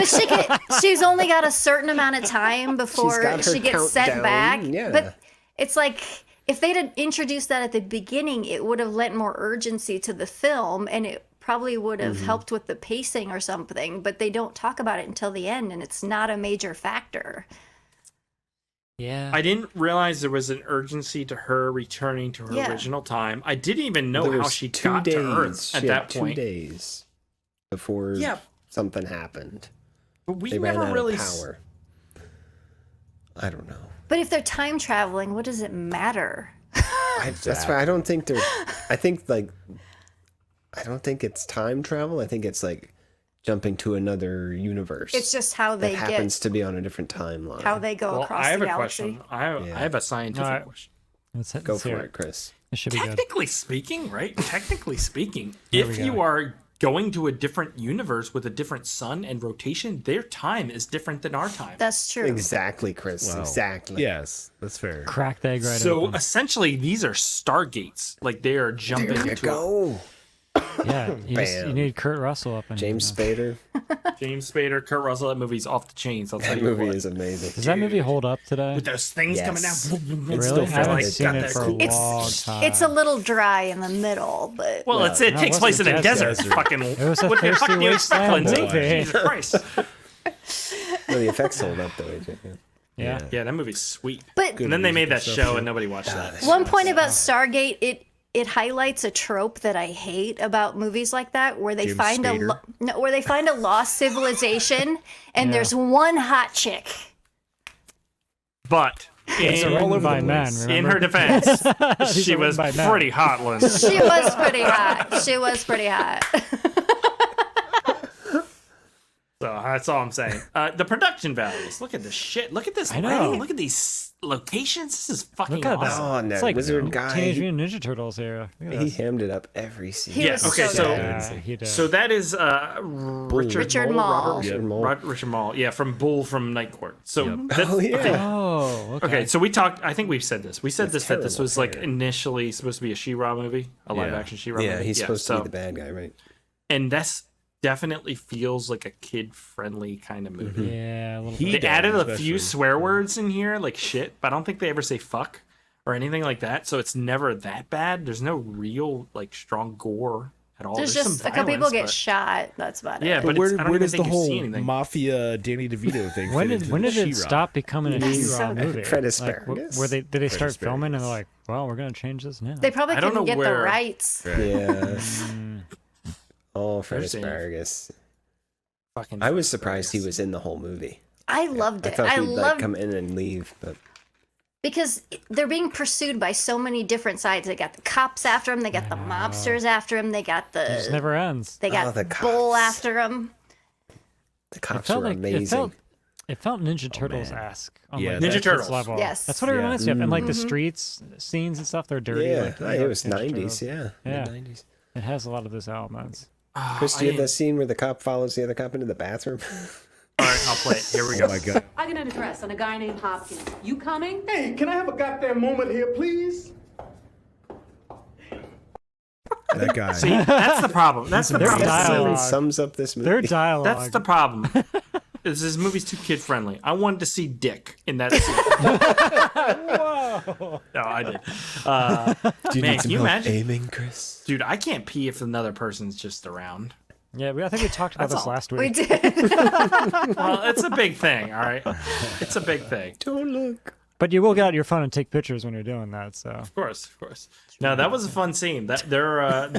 but she's only got a certain amount of time before got her she gets set countdown, back. yeah. But it's like if they'd have introduced that at the beginning, it would have lent more urgency to the film, and it probably would have helped with the pacing or something, but they don't talk about it until the end, and it's not a major factor. Yeah. I didn't realize there was an urgency to her returning to her original time. I didn't even know how she got to Earth at that point. 2 days before something happened. But we they never ran out really of power. I don't know. But if they're time traveling, what does it matter? That's why I don't think they're. I don't think it's time travel. I think it's like jumping to another universe. It's just how they that happens to be on a different timeline. how they go across I have the a galaxy. question. I have a scientific question. Go for it, Chris. It should be good. Technically speaking, right? Technically speaking, There if we you go. are going to a different universe with a different sun and rotation, their time is different than our time. That's true. Exactly, Chris. Wow. Exactly. Yes, that's fair. Crack the egg right So open. essentially, these are stargates. Like they are jumping There you to go. Yeah, you Bam. need Kurt Russell up in James here. Spader. James Spader, Kurt Russell. That movie's off the chains. I'll tell That you movie what. is amazing. Does that movie hold up today? With those things coming Yes. down. It's Really? I still haven't fun. seen got it that for a cool- long time. It's a little dry in the middle, but Well, it No, takes it place in wasn't a desert. desert. Fucking. It was a what the fuck thirsty do you expect, wasteland Lindsay? movie. Jesus Christ. No, the effects hold up though, AJ. Yeah. Yeah, that movie's sweet. but And then they made that music and show stuff, and nobody watched that. one point about Stargate, it highlights a trope that I hate about movies like that, where they James find Spader. where they find a lost civilization, and there's one hot chick. But It's in, written by men, in remember? her defense, These she are was written by men. pretty hot, Lindsay. She was pretty hot. She was pretty hot. So that's all I'm saying. The production values. Look at this shit. Look at this I know. lighting. Look at these locations. This is fucking Look at awesome. Oh, and It's that like wizard guy. Teenage Mutant Ninja Turtles here. Look at He this. hammed it up every scene. He Yeah, was okay, so so- good. Yeah, he did. So that is Richard Mall. Richard Mall. Richard Mall. Yeah, from Bull from Night Court. So that's, Oh, yeah. okay. Oh, okay. Okay, so we talked. I think we've said this. We said That's that this terrible was like hair. initially supposed to be a She-Ra movie, a live-action She-Ra Yeah, movie. he's supposed to so- be the bad guy, right? and that's definitely feels like a kid-friendly kind of movie. Yeah, a little He bit. They added a especially. few swear words in here, like shit, but I don't think they ever say fuck or anything like that. So it's never that bad. There's no real like strong gore at all. There's some just a couple people violence, get but- shot. That's about it. Yeah, But but where, it's, I don't where even does the think you see whole anything. mafia Danny DeVito thing When fit did into when the did it She-Ra? stop becoming a Yes. She-Ra movie? Fred Like, Asparagus. were they did they start filming and they're Asparagus. like, well, we're gonna change this now? They probably I don't couldn't know get the where- rights. Yeah. Oh, Fred There's a- Asparagus. Fucking I was surprised he was in the whole movie. I loved I it. thought I he'd like loved come in and leave, but because they're being pursued by so many different sides. They got the cops after him. They got the mobsters after him. They got It just the never ends. they got the Bull cops. after him. the It cops felt were like amazing. it felt Ninja Turtles esque. Yeah, like, Ninja this Turtles. level. Yes. That's what it Yeah. reminds me of. And like the Mm-hmm. streets scenes and stuff, they're dirty. Yeah, like, it was Ninja 90s, Turtles. yeah. Yeah. Mid-90s. It has a lot of those elements. Chris, do you have that scene where the cop follows the other cop into the bathroom? All right, I'll play it. Here we go. Oh my god. I got an address on a guy named Hopkins. You coming? Hey, can I have a goddamn moment here, please? That guy. See, that's the problem. That's the Their problem. Really dialogue. sums up this movie. Their dialogue. That's the problem. Is this movie's too kid friendly? I wanted to see Dick in that scene. Whoa. No, I did. Do you Man, need can some you help imagine? aiming, Chris? Dude, I can't pee if another person's just around. Yeah, I think we talked about That's this all. last We week. did. Well, it's a big thing, all right? It's a big thing. Don't look. But you will get out your phone and take pictures when you're doing that. So Of course, of course. No, that was a fun scene. That their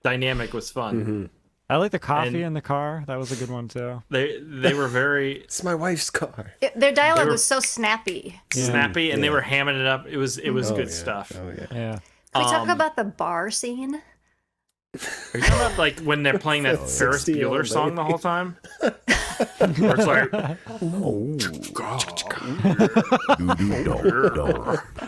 dynamic was fun. I like the coffee And- in the car. That was a good one too. They were very It's my wife's car. Their dialogue were- was so snappy. snappy, and they were hamming it up. It was Oh, good yeah. stuff. Oh, yeah. Yeah. Can we talk Um, about the bar scene? Are you talking about like when they're playing that Ferris 60-year-old Bueller song the whole time? Where it's like,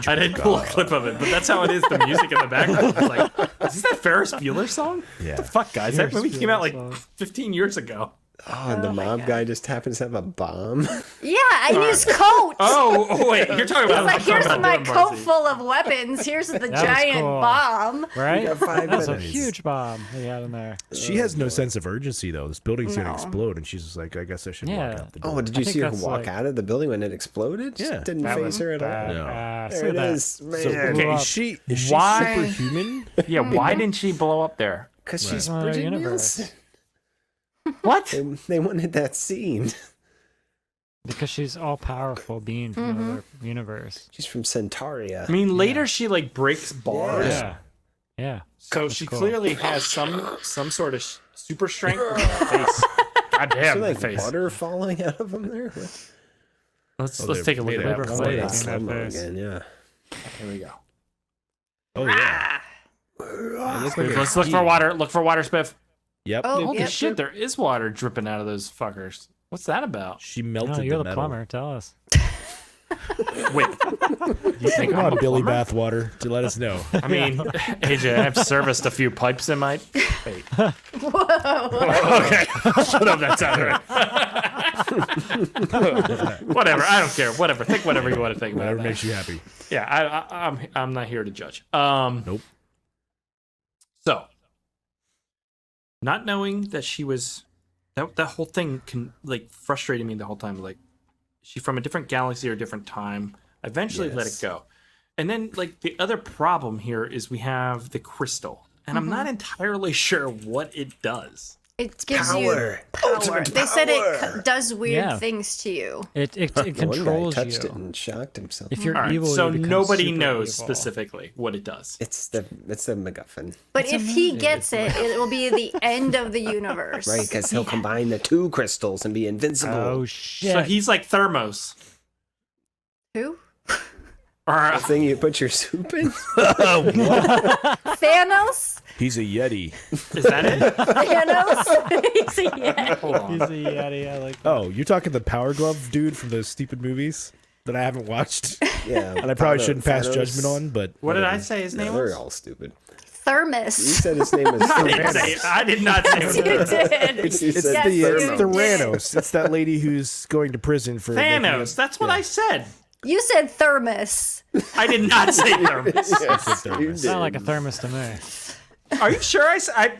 I didn't pull a clip of it, but that's how it is. The music in the background. It's like, is this that Ferris Bueller song? Yeah. What the fuck, guys? That Ferris movie came out like Bueller song. 15 years ago. Oh, and the mob guy just happens to have a bomb. Yeah, and his coat. Oh, wait, you're talking He's about. like, I'm talking here's about my Dylan coat Barsey. full of weapons. Here's the was giant cool. bomb. Right? got 5 That was a minutes. huge bomb they had in there. She has no sense of urgency though. This building's No. gonna explode, and she's just like, I guess I should Yeah. walk out the door. Oh, did you think see her that's walk like- out of the building when it exploded? Just Yeah. didn't That phase was her at all. bad. No. See There it that? is, man. So, okay, Blew up. is she Why- superhuman? Yeah, why didn't she blow up there? Because she's Right. Bridget Universe. Nielsen. What? They wanted that scene. Because she's all powerful being from another universe. She's from Sintaria. I mean, later she like breaks bars. Yeah. Yeah. So That's she cool. clearly has some sort of super strength. Face. God Is damn there, the like face. water falling out of them there? Let's take a look at that. Flavor Play. flavor. Slow-mo face. again, yeah. Here we go. Oh yeah. Let's look for water. Look for water, Spiff. Yep. Oh, Holy yep. shit, there is water dripping out of those fuckers. What's that about? She No, melted you're the the metal. plumber. Tell us. Wait. You think Come I'm on, a Billy plumber? Bathwater, to let us know. I mean, AJ, I've serviced a few pipes in my. Wait. Whoa. Okay. Shut up. That sounded right. Whatever. I don't care. Whatever. Think whatever you want to think about. Whatever that. makes you happy. Yeah, I'm not here to judge. Nope. So, not knowing that she was that whole thing can like frustrated me the whole time. Like, she from a different galaxy or a different time. I eventually let it Yes. go. And then like the other problem here is we have the crystal. And I'm not entirely sure what it does. It gives Power. you power. Ultimate They said it power. does weird Yeah. things to you. It The one guy controls touched you. it and shocked himself. If you're All right, evil, so you become nobody super knows evil. specifically what it does. It's the MacGuffin, But if he gets it, it will be the end of the universe. right? Because he'll combine the two crystals and be invincible. Oh shit! So he's like Thermos. Who? Or The thing you put your soup in. Thanos? He's a Yeti. is that it? Thanos? He's a yeah. Hold on. He's a Yeti. I like. That. Oh, you're talking the Power Glove dude from those stupid movies that I haven't watched, Yeah, and I probably Thanos- shouldn't pass Thanos. judgment on. But What did I whatever. say his No, name they're was? all stupid. Thermos. You said his name was I didn't say it. I did not say You it. did. It's You said Yes, the you Theranos. It's that lady who's going to prison for making Thanos. That's what I said. You said thermos. I did not say Thermos. Yes, you Thermos. Sound like a did. thermos to me. Are you sure? I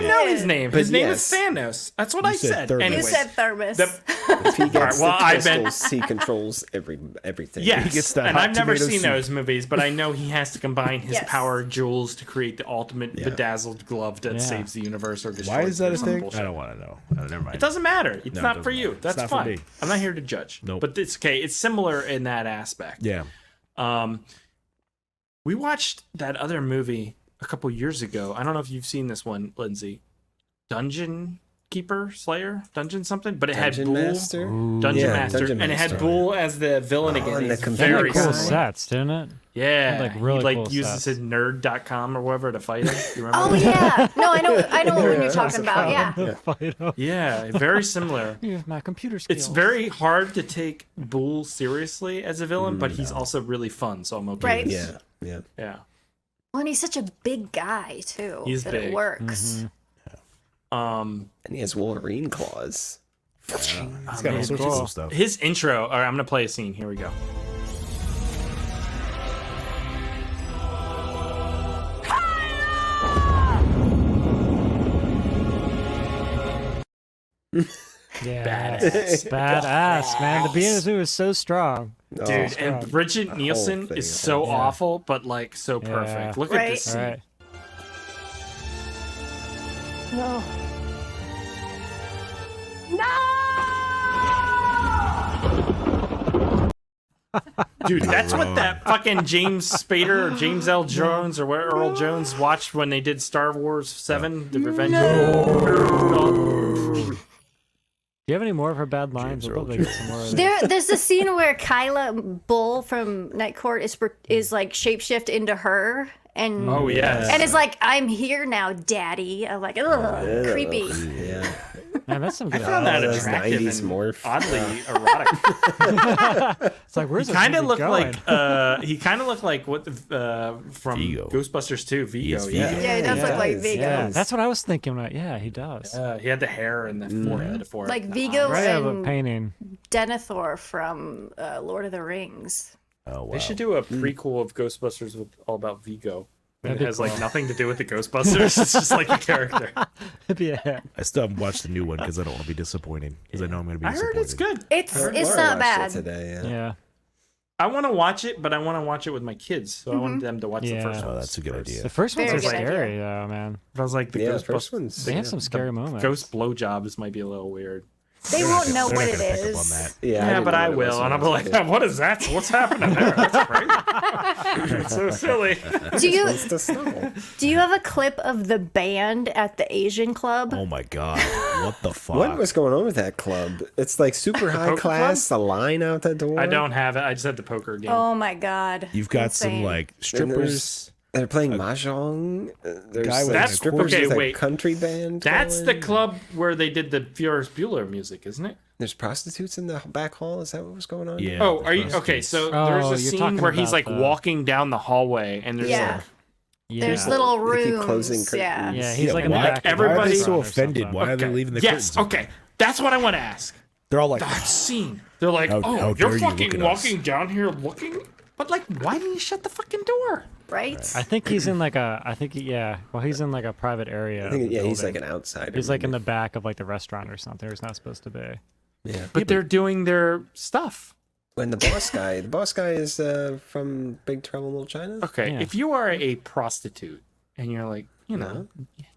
know his name. His But name yes. is Thanos. That's what You I said said. Thermos. You Anyways, said thermos. If he gets well, the I've been- crystals, he controls everything. yes, He gets the and hot I've never tomato seen soup. those movies, but I know he has to combine his Yes. power jewels to create the ultimate Yeah. bedazzled glove that Yeah. saves the universe or destroys Why is that it or a some thing? bullshit. I don't want to know. Never mind. It doesn't matter. It's No, it not doesn't for you. matter. That's It's not for fine. me. I'm not here to judge. Nope. But it's okay. It's similar in that aspect. Yeah. We watched that other movie a couple years ago. I don't know if you've seen this one, Lindsay. Dungeon Keeper, Slayer, Dungeon something, but it Dungeon had Bull, Master. Dungeon Yeah, Master, Dungeon and it had Master. Bull as the villain again. and the He's computer very Cool guy. similar. sets, didn't it? Yeah, Like really he like cool uses sets. his nerd.com or whatever to fight him. You remember? Oh that? yeah. No, I know what you're talking about. Yeah. Fight up. Yeah, very similar. Use my computer skills. It's very hard to take Bull seriously as a villain, but he's also really fun, so I'm okay. Right. with Yeah, yeah. it. Yeah. Well, and he's such a big guy too. He's that big. It works. And he has Wolverine claws. He's got all man, sorts cool. of cool stuff. His intro. All right, I'm gonna play a scene. Here we go. Yeah. Badass. Badass, man. The beginning of the movie was so strong. Dude, Oh, and Bridget Nielsen thing is is so Yeah. awful, but like so Yeah. perfect. Look at Right. this All scene. right. No. Dude, that's what that fucking James Spader or James L. Jones or where Earl Jones watched when they did Star Wars 7, The Revenge of Do you have any more of her bad lines? I'd love to get some more of that. There's a scene where Kyla Bull from Night Court is like shapeshift into her and Oh, yes. and it's like, I'm here now, Daddy. I'm like, ugh, creepy. Yeah. Man, that's some good. found that those attractive 90s and morph. oddly erotic. It's like, where's He this kind of movie looked going? like he kind of looked like what from Vigo. Ghostbusters 2, Vigo. is Yeah. Vigo. Yeah, he does look like does, Vigo. Yeah, that's what I was thinking. Right? Yeah, he does. He had the hair and the forehead for it. Like Vigo Right, I have a and painting. Denethor from Lord of the Rings. Oh wow. They should do a prequel of Ghostbusters with all about Vigo. And That'd it be has like cool. nothing to do with the Ghostbusters. It's just like a character. Yeah. I still haven't watched the new one because I don't want to be disappointing. Because I know I'm going to be I disappointed. heard it's good. It's Laura not watched it bad. today. Yeah. Yeah. I want to watch it, but I want to watch it with my kids, so I want them to watch the first one. Oh, that's a good idea. The first one's Very good scary, though, man. I was like, the Yeah, ghost first one's. They have some scary moments. ghost blowjobs might be a little weird. They won't know They're what not it gonna pick up on is. that. Yeah, Yeah, but I will, and I'll be like, "What is that? What's happening there? That's crazy. It's so silly." Do you have a clip of the band at the Asian club? Oh my god, what the fuck? What was going on with that club? It's like super high poker class. The line out the door. I don't have it. I just have the poker game. Oh my god. You've got some Insane. like And strippers. They're playing mahjong. There's guy with like That's- strippers okay, with a wait. country band. That's the going. club where they did the Ferris Bueller music, isn't it? There's prostitutes in the back hall. Is that what was going on? Yeah. Oh, the are you prostitutes. okay? So Oh, there's a you're scene talking where he's about like the- walking down the hallway, and there's Yeah. like, There's little They keep rooms. closing curtains. Yeah. Yeah, he's like in the why, back. of the why are they everybody- so restaurant or offended? something. Why are they okay. leaving the Yes, curtains? okay, that's what I want to ask. They're all like, That scene. They're like, How oh, dare you're you look fucking at us." walking down here looking, but like, why didn't you shut the fucking door? Right? I think he's in like a. I think yeah. Well, he's in like a private area. I think of the yeah, he's like building. an outsider. He's like in the back of like the restaurant or something. He's not supposed to be. yeah. But they're doing their stuff. When the boss guy is from Big Trouble in Little China. Okay, Yeah. if you are a prostitute and you're like, you know,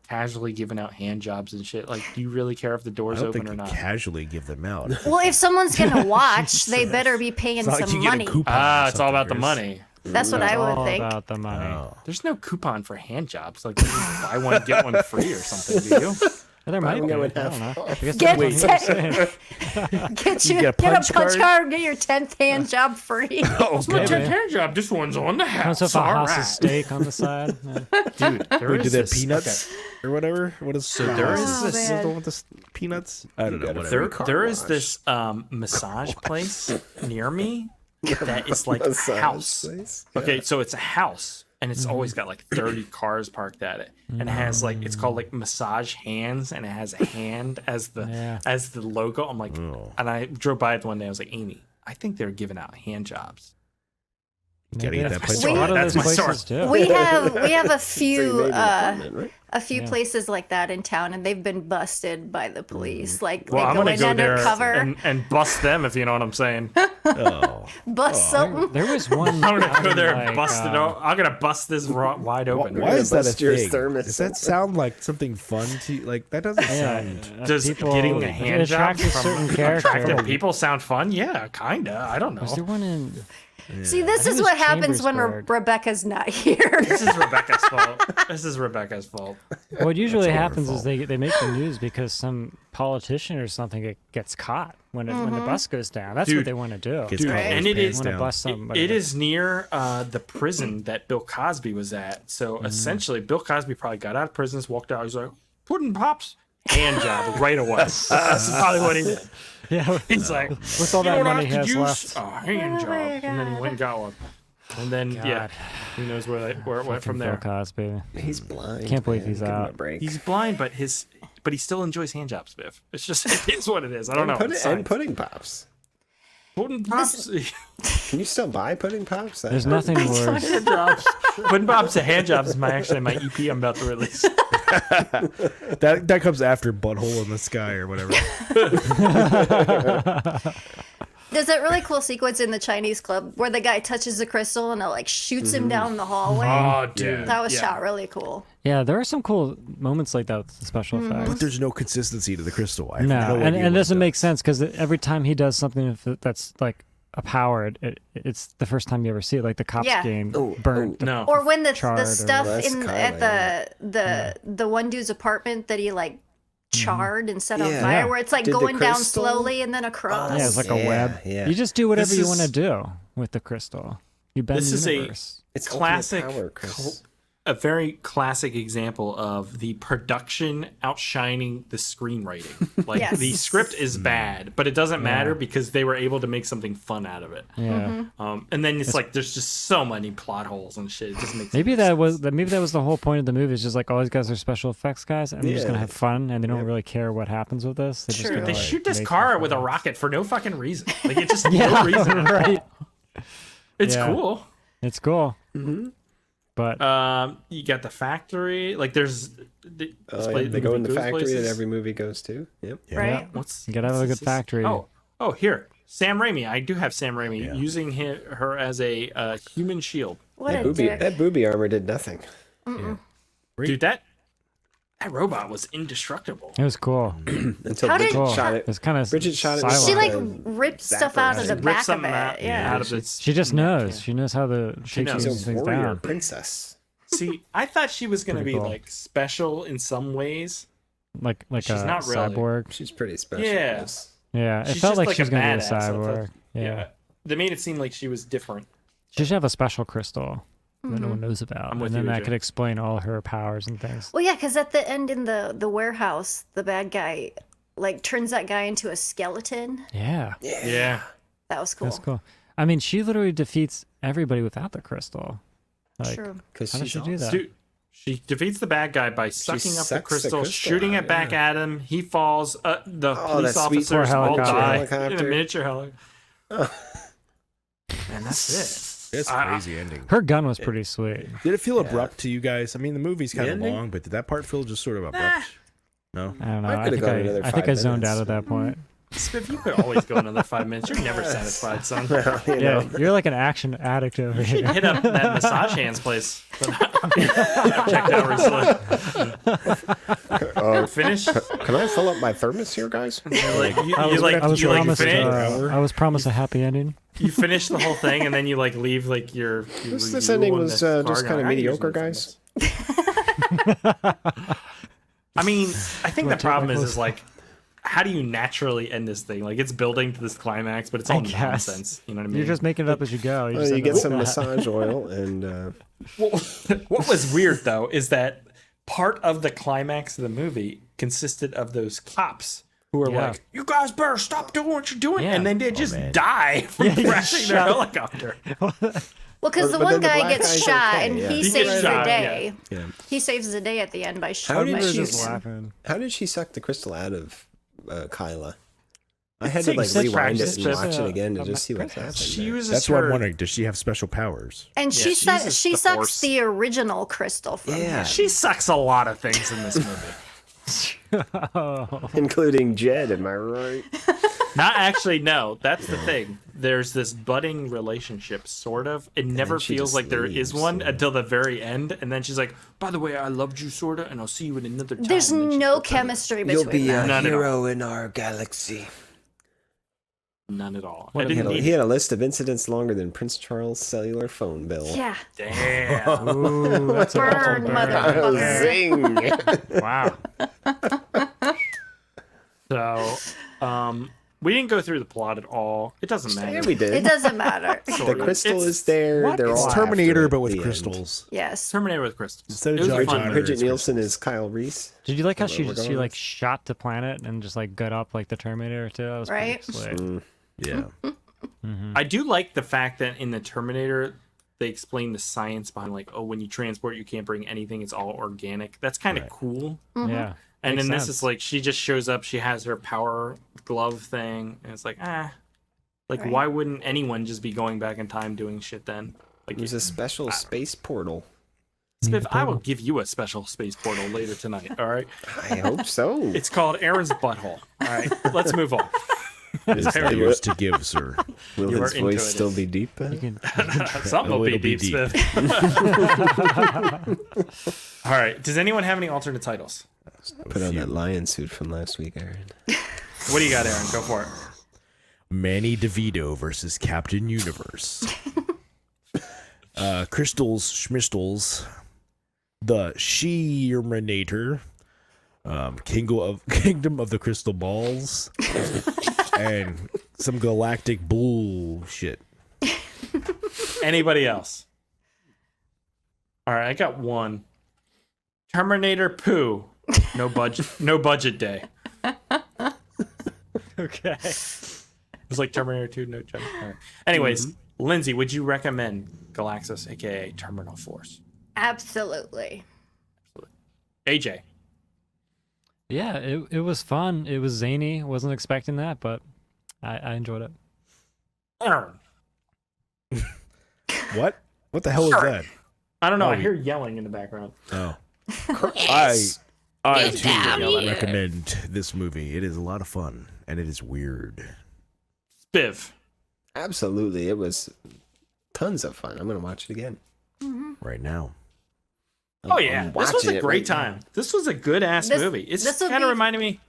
casually giving out hand jobs and shit, like, do you really care if the I door's don't open think or you not? casually give them out. Well, if someone's gonna watch, they better be paying It's not like some you get money. a coupon. Ah, or it's all something, about the Chris. money. That's what I would All think. about the money. Oh. There's no coupon for hand jobs. Like, you buy one, get one free or something, do you? Well, there might one be. get I one don't know. I half guess Get that's what he was saying. Get punch a punch card? card, get your 10th hand job free. It's my Okay, 10th man. hand job. This one's on the house. Comes with a All Haas's right. steak on the side. Yeah. Dude, there Wait, is do they have this- peanuts or whatever? What is so there is this- the one with the peanuts? I don't know. got a Whatever. There is this massage place near me that is like a Massage house. place? Okay, so it's a house, and it's always got like 30 cars parked at it, and it has like it's called like massage hands, and it has a hand as the logo. I'm like, and I drove by it one day. I was like, Amy, I think they're giving out hand jobs. Gotta get that place. A lot of That's those my places source. too. We have a So you few made an apartment, right? places like that in town, and they've been busted by the police. Like Well, they I'm go gonna in go there undercover, and bust them if you know what I'm saying. Oh. bust something. There was one. I'm gonna go there and like, bust it out. I'm gonna bust this wide open. Why is that a bust your thing? thermos Does that sound like something fun to you? Like that doesn't sound. Does people getting a hand job attract a from certain attractive character. people sound fun? Yeah, kinda. I don't know. Was there one in? See, this think is it what was happens when Chambersburg. Rebecca's not here. This is Rebecca's fault. This is Rebecca's fault. What usually happens fault. is they make the news because some politician or something gets caught when the bus goes down. That's what Dude. they want to do. Gets caught with and his it is- pants Want to down. bust somebody. It is near the prison that Bill Cosby was at. So essentially, Bill Cosby probably got out of prison, walked out. He's like, "Pudding pops, hand job right away." That's probably what he did. Yeah, He's like, with all "You know that what I money he have has to left. use? A hand job," and then he went and got one. And then yeah, God. who knows where it went from Bill there. Cosby. He's blind. Can't believe man. he's Give him out. a break. He's blind, but he still enjoys hand jobs, Biff. It's just it is what it is. I don't know. It's And science. pudding pops. Pudding pops. Can you still buy pudding pops? There's nothing worse. Hand jobs. Pudding pops and hand jobs is my EP I'm about to release. That comes after Butthole in the Sky or whatever. There's that really cool sequence in the Chinese club where the guy touches the crystal and it like shoots him down the hallway. Oh, dude. That was shot really cool. Yeah, there are some cool moments like that with the special effects. But there's no consistency to the crystal. I have No, no and idea it what doesn't it make does. sense because every time he does something that's like a powered, it's the first time you ever see it. Like the cops Yeah. game Oh, burnt. No. Or when the Charred or stuff That's in Kyla, at the one dude's apartment that he like charred and set on Yeah. fire, Yeah. where it's like Did the going down crystal- slowly and then across. Yeah, it's like a Yeah, web. yeah. You just do whatever This you is- want to do with the crystal. You bend This the is universe. It's classic, ultimate power, Chris. a very classic example of the production outshining the screenwriting. Like Yes. the script is bad, but it doesn't matter because they were able to make something fun out of it. Yeah. And then it's like there's just so many plot holes and shit. It just makes Maybe no that sense. was the whole point of the movie. Is just like all these guys are special effects guys, and they're just gonna Yeah. have fun, and they don't really care what happens with this. They're just True. gonna, They like, shoot this make car some with a fun. rocket for no fucking reason. Like it just Yeah, no reason. right. It's Yeah. cool. It's cool. But You got the factory. Like there's this Oh, place- yeah, they go in the goes factory that places. every movie goes to. Yep. Right? What's you gotta have a what's good this? factory. Oh, here. Sam Raimi. I do have Sam Raimi using her as a human shield. What a dick. That booby armor did nothing. Dude, that robot was indestructible. It was cool. Until How did- Bridget shot it. It's kind of Bridget shot it. silent. She like the ripped stuff out of the Rip back of something it. out, Yeah. out of its. She just knows. She knows how to take knows. these She's a things warrior down. princess. See, I thought she was gonna Pretty be cool. like special in some ways. Like She's a not really. cyborg. She's pretty special. Yeah. yes. Yeah, it She's felt just like she was a gonna be a badass. I thought- cyborg. Yeah. They made it seem like she was different. She should have a special crystal that no one knows about, I'm with and then you, that Jay. could explain all her powers and things. Well, yeah, because at the end in the warehouse, the bad guy like turns that guy into a skeleton. Yeah, Yeah. That was cool. that's cool. I mean, she literally defeats everybody without the crystal. Like, True. Because how did she's she do that? Dude, she defeats the bad guy by sucking up the sucks the crystal, crystal shooting out, it back at him. He falls. The police that sweet officers all helicopter. die in a Helicopter. miniature helicopter. And that's it. It's a crazy ending. Her gun was pretty sweet. Did it feel abrupt to you guys? I mean, the movie's kind The of ending? long, but did that part feel just sort of abrupt? No. I don't know. I could've gone another I think 5 I zoned minutes. out at that point. Spiff, you could always go anher 5 minutes. You're never satisfied, son. You Yeah, know? you're like an action addict over here. Hit up that massage hands place. Checked out recently. Finish. Can I fill up my thermos here, guys? Like, you I was promised. finish. I was promised a happy ending. You finish the whole thing and then you like leave like your. This review ending on was the just card. kind of I usually mediocre, finish. guys. I mean, I think the Wanna take problem my is clothes? like, how do you naturally end this thing? Like, it's building to this climax, but it's all I guess. nonsense. You know what I mean? You're just making it up as you go. You, Well, just you end get up some like that. massage oil and What was weird though is that part of the climax of the movie consisted of those cops who were Yeah. like, "You guys better stop doing what you're doing," Yeah. and then they just man. die from Yeah, he crashing their shot- helicopter. Well, because the But one then the guy black gets guy's shot okay, and yeah. he He gets saves shot, the day. yeah. He saves the day at the end by How shooting. did We're she- just laughing. How did she suck the crystal out of Kyla? I had to takes like six rewind it practice and just, watch it again to just see what princess. happened. She there. uses That's her. what I'm wondering. Does she have special powers? And Yeah, she she uses she the sucks Force. the original crystal from Yeah. him. She sucks a lot of things in this movie. Including Jed, am I right? Not actually, no. That's the thing. There's this budding relationship, sort of. It never then she feels just like there leaves, is one yeah. until the very end, and then she's like, "By the way, I loved you, sorta, and I'll see you in another time." There's And then she no puts on- chemistry You'll between be them. a None at all. hero in our galaxy. None at all. What I a didn't need He had a list of incidents longer than Prince Charles' cellular phone bill. Yeah. Damn. Ooh, that's a Burn, burn. motherfucker. Zing! Wow. So, we didn't go through the plot at all. It doesn't matter. Yeah, we did. It doesn't matter. The Sort of. crystal It's is there. what? They're It's all It's after Terminator, it but at with the end. crystals. Yes. Terminator with crystals. Instead of It was a Jar fun Jar. movie. Bridget Nielsen is Kyle Reese. Did you like how Is that what we're she going like with? shot the planet and just like got up like the Terminator too? That was Right? pretty sweet. Yeah. I do like the fact that in the Terminator, they explain the science behind like, oh, when you transport, you can't bring anything; it's all organic. That's kind of Right. cool. Yeah. And Makes then this sense. is like she just shows up, she has her power glove thing, and it's like, like Right. why wouldn't anyone just be going back in time doing shit then? Like, There's a special space portal. Spiff, I will give you a special space portal later tonight. All right, I hope so. it's called Aaron's butthole. All right, let's move on. It's yours to give, sir. Will You his are into voice it. still be deep? You can, Something will be It'll be deep, deep. Spiff. All right, does anyone have any alternate titles? Put on that lion suit from last week, Aaron. What do you got, Aaron? Go for it. Manny DeVito versus Captain Universe. Crystals Schmistles. The Sheerminator. Kingdom of the Crystal Balls. And some galactic bullshit. Anybody else? All right, I got one. Terminator Poo. No budget. No budget day. okay. It was like Terminator 2, no budget. All right. Anyways, Lindsay, would you recommend Galaxis, aka Terminal Force? Absolutely. AJ. Yeah, it was fun. It was zany. Wasn't expecting that, but I enjoyed it. Aaron. What? What the hell is that? I don't know. Oh, I hear yelling in the background. Oh. I too recommend this movie. It is a lot of fun and it is weird. Spiv. Absolutely. It was tons of fun. I'm going to watch it again. Right now. Oh yeah, I'm this was watching a it great right time. now. This was a good ass movie. It's this will kind of be- reminded me.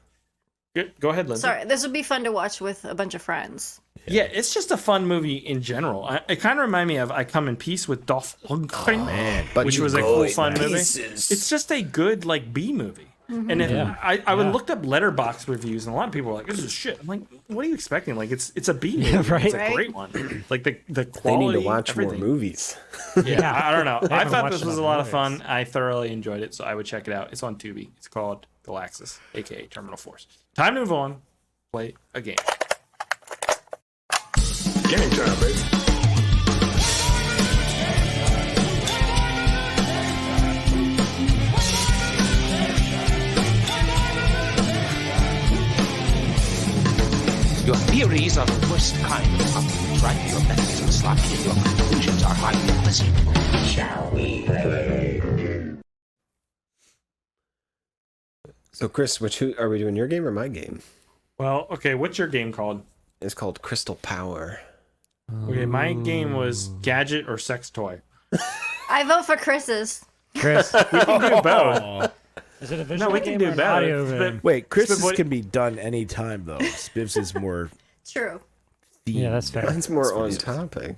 Go ahead, Lindsay. Sorry, this would be fun to watch with a bunch of friends. Yeah, it's just a fun movie in general. It kind of reminded me of I Come in Peace with Dolph Lundgren, but which you was a go cool, in fun movie. pieces. It's just a good like B movie. And if I would looked up Letterboxd reviews, and a lot of people were like, "This is shit." I'm like, "What are you expecting? Like, it's a B movie. right. It's a Right. great one. Like the They quality. need to watch everything. more movies. Yeah, I don't know. I haven't thought watched this was a enough lot of movies. fun. I thoroughly enjoyed it, so I would check it out. It's on Tubi. It's called Galaxis, aka Terminal Force. Time to move on. Play a game. Game time, baby. Your theories are the worst kind. Try your best to slot in. Your conclusions are highly plausible. Shall we play? So, Chris, are we doing your game or my game? Well, okay. What's your game called? It's called Crystal Power. Okay, my game was Gadget or Sex Toy. I vote for Chris's. Chris, We can do both. is it a visual No, we can game do or an both. audio But- game? Wait, Chris's what- can be done anytime, though. Spiv's is more True. themed. Yeah, that's fair. It's more on topic.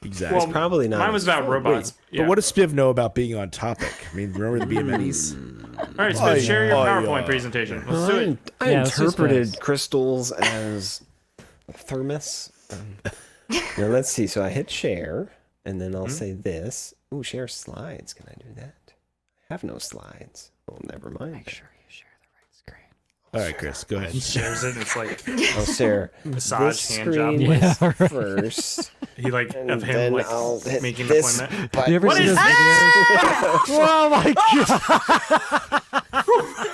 Exactly. Well, Probably not. Mine was about robots. But what does Spiv know about being on topic? I mean, remember the BMNs? All right, so share your Oh, PowerPoint yeah. presentation. Let's do it. I Yeah, let's do interpreted space. crystals as thermos. Now let's see. So I hit share, and then I'll say this. Ooh, share slides. Can I do that? I have no slides. Oh, never mind. Make sure you share the right screen. All right, Chris, go ahead. He shares it. And it's like I'll share massage this hand job. screen Yeah, right. first, He like and of him then like I'll hit making an this appointment. button. You ever What see is those videos? Oh my god!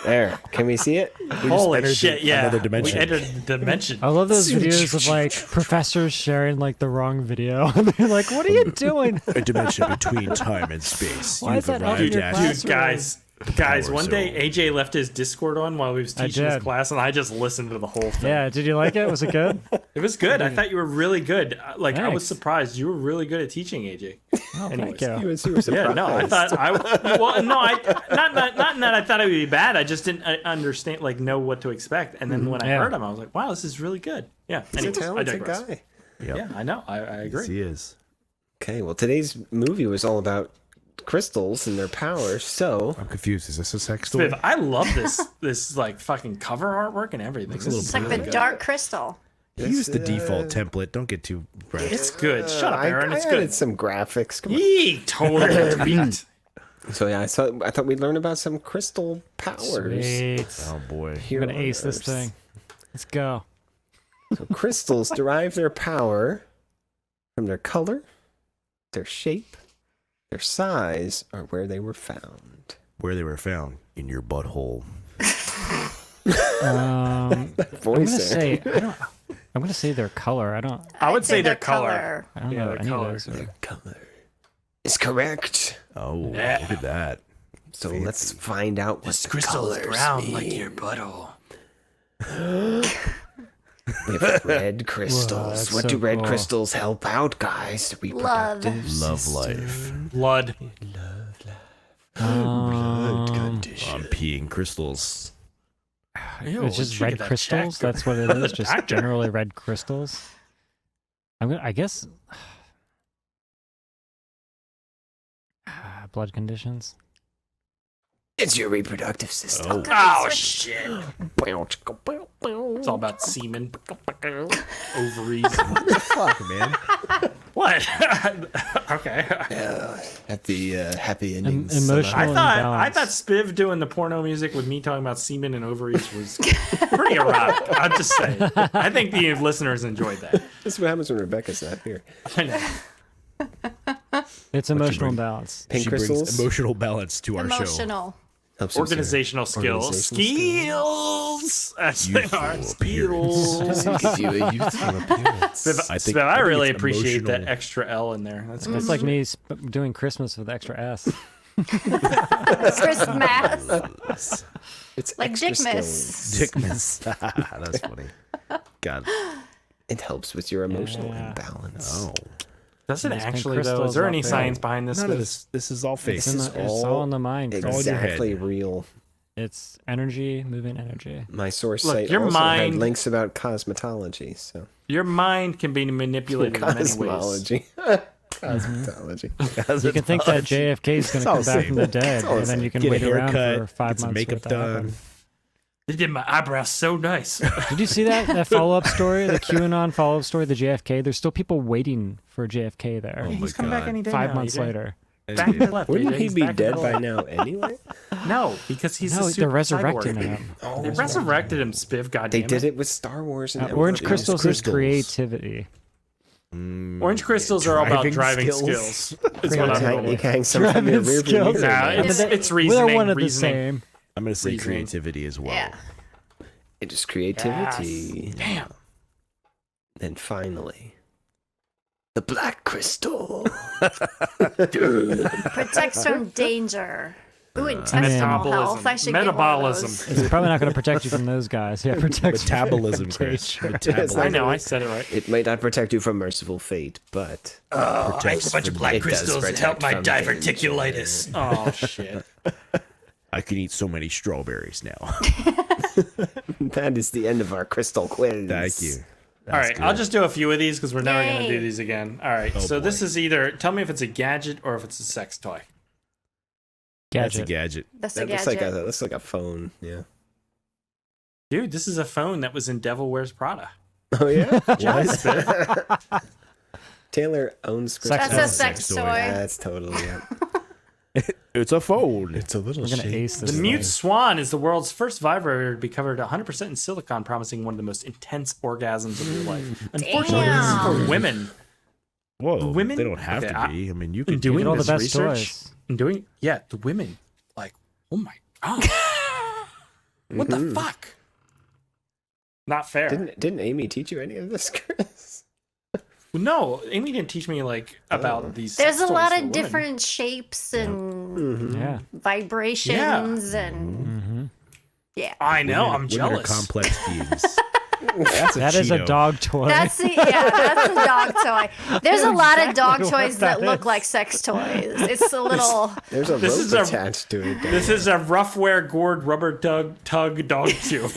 There, can we see it? Holy entered shit! Yeah, another dimension. We entered the dimension. I love those videos of like professors sharing like the wrong video. They're like, "What are you doing?" A dimension between time and space. Why You've is that helping arrived your at class? Dude, guys, power one day zone. AJ left his Discord on while he was I teaching his did. class, and I just listened to the whole thing. Yeah, did you like it? Was it good? It was good. I thought you were really good. Like I was Thanks. surprised. You were really good at teaching, AJ. Oh, Anyways. thank you. You were super surprised. Yeah, no, I thought well, no, not in that I thought it would be bad. I just didn't understand, like, know what to expect. And then when I Yeah. heard him, I was like, wow, this is really good. Yeah, He's a anyways, I talented digress. guy. Yep. Yeah, I know. I agree. Yes, he is. Okay, well, today's movie was all about crystals and their powers. So I'm confused. Is this a sex story? Spiv, I love this like fucking cover artwork and everything. This is It's like the dark crystal. Use the default template. Don't get too right. It's good. Shut up, Aaron. I It's added good. some graphics. Come on. Yee, totally tweaked. So yeah, I thought we'd learn about some crystal powers. Sweet. Oh boy. Here We're gonna on ace this Earth. thing. Let's go. So crystals derive their power from their color, their shape, their size, or where they were found. Where they were found in your butthole. I'm gonna Voice say I'm gonna say their color. I would say their their color. I don't Yeah, know their any color. of those. their color is correct. Oh, look at that. So let's find out what the Crystal is colors brown mean. like your butthole. We have red crystals. that's What so do red cool. crystals help out, guys? The reproductive Love system. life. Blood. Blood condition. I'm peeing crystals. Ew, It's just we should red get that crystals. checked. That's what it is. Just Doctor. generally red crystals. I guess blood conditions. It's your reproductive system. Oh shit! It's all about semen, ovaries. What the fuck, man? What? Okay. Happy endings. Emotional I imbalance. thought Spiv doing the porno music with me talking about semen and ovaries was pretty erotic. I'll just say. I think the listeners enjoyed that. This is what happens when Rebecca's not here. I know. It's emotional imbalance. Pink She crystals. brings emotional balance to our show. Emotional. Helps you Organizational skills. Organizational Skills. As they are. Youthful Skills. Give you a youthful appearance. I think- Spiv, I I think really it's appreciate that emotional. extra L in there. That's good. It's like me doing Christmas with extra S. Christmas. It's Like extra Dickmas. stones. Dickmas. That's funny. God. It helps with your emotional imbalance. Oh. Does it Those pink actually, though? Is crystals there up any there. science behind this? None of this. This is all fake. It's all in the mind. Chris. all in your head. Exactly real. It's energy, moving energy. My source Look, site your also mind- had links about cosmetology. So Your mind can be manipulated in many ways. cosmology. Cosmetology. You can think that JFK is going to come back from the dead, and then you can Get a wait around haircut, for 5 get some months makeup for it to happen. done. They did my eyebrows so nice. Did you see that follow-up story, the QAnon follow-up story, the JFK? There's still people waiting for JFK there. Oh my He's coming back God. any day 5 now, months AJ. later. Back to the left. Wouldn't AJ. he He's be back to dead the by left. now anyway? No, because he's No, a they're super resurrecting cyborg. him. Oh, They resurrected him, Spiv. They Goddamn did it. it with Star Wars and Orange everything. crystals is crystals. creativity. Orange crystals are all about Driving driving skills. skills. Is what I'm You told. can hang some from your Driving rear view skills. mirror. Nah, man. it's reasoning. They're one of the reasoning. same. I'm going to say Reasoning. creativity as well. Yeah. It is creativity. Damn. Then finally, the black crystal. Protects from danger. Ooh, intestinal health. I should Metabolism. get one of those. It's probably not going to protect you from those guys. Yeah, protects Metabolism, Chris. Metabolism. I know, I said it right. It might not protect you from merciful fate, but I ate a bunch of black it does crystals and protect help my from diverticulitis. Oh, shit. I could eat so many strawberries now. that is the end of our crystal quiz. Thank you. All right, I'll just do a few of these because we're never going to Yay. do these again. All right, Oh, so boy. this is either, tell me if it's a gadget or if it's a sex toy. That's a gadget. gadget. That's a That gadget. looks like a phone. Yeah. Dude, this is a phone that was in Devil Wears Prada. Oh yeah. Yes, What? Taylor owns crystal. Sex That's a toy. sex toy. That's totally it. It's a phone. It's a little We're going to shape. ace this The thing. Mute Swan is the world's first vibrator to be covered 100% in silicone, promising one of the most intense orgasms of your life. Unfortunately, this is for women. Whoa. Women- They don't have Okay, to be. I mean, you In can doing Get all the this best research, toys. in doing, yeah, the women, like, oh my god, what the fuck? Not fair. Didn't Amy teach you any of this, Chris? No, Amy didn't teach me like about these. There's sex a lot toys of for women. different shapes and Yeah. vibrations and yeah. I know. I'm women are jealous. complex beings. That's That is a Cheeto. dog toy. That's a dog toy. There's a lot of dog what toys that that look is. like sex toys. It's a little. There's a This rope is a- attached to it. This is a rough wear gourd rubber tug dog chew.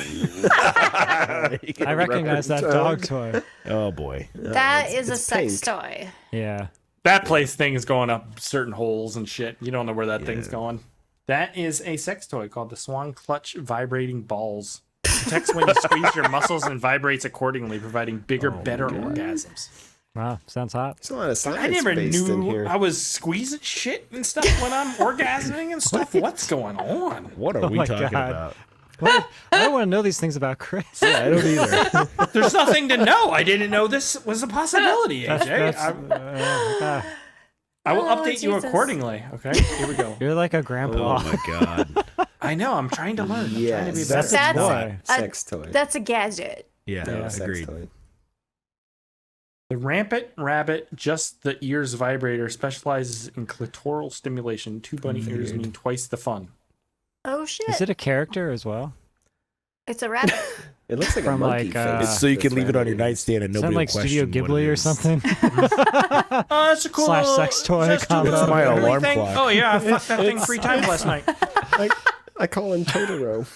I recognize that dog toy. Oh boy. That is a it's sex pink. toy. Yeah. That place thing is going up certain holes and shit. You don't know where that thing's going. That is a sex toy called the Swan Clutch Vibrating Balls. Protects when you squeeze your muscles and vibrates accordingly, providing bigger, better orgasms. Wow. Sounds hot. There's a lot of science I never based in knew here. I was squeezing shit and stuff when I'm orgasming and stuff. What's going on? What are we my talking God. about? What? I don't want to know these things about Chris. I don't either. There's nothing to know. I didn't know this was a possibility, AJ. That's- I will Oh, update you Jesus. accordingly. Okay, here we go. You're like a grandpa. Oh my god. I know. I'm trying to learn. I'm trying to be Yes, better. That's a That's toy. Sex toy. That's a gadget. Yeah, Yeah. Sex agreed. toy. The Rampant Rabbit, just the ears vibrator, specializes in clitoral stimulation. 2 bunny ears mean twice the fun. Oh shit! Is it a character as well? It's a rabbit. It looks like From, a monkey like, face. It's so you can that's leave it on your rabbit. nightstand and Sound nobody like will question Studio what Ghibli it or is. something? Oh, that's a cool Slash little- sex toy that's combo. cool little My Ghibli alarm thing. clock. Oh yeah, I fucked that thing 3 times last night. I call him Totoro.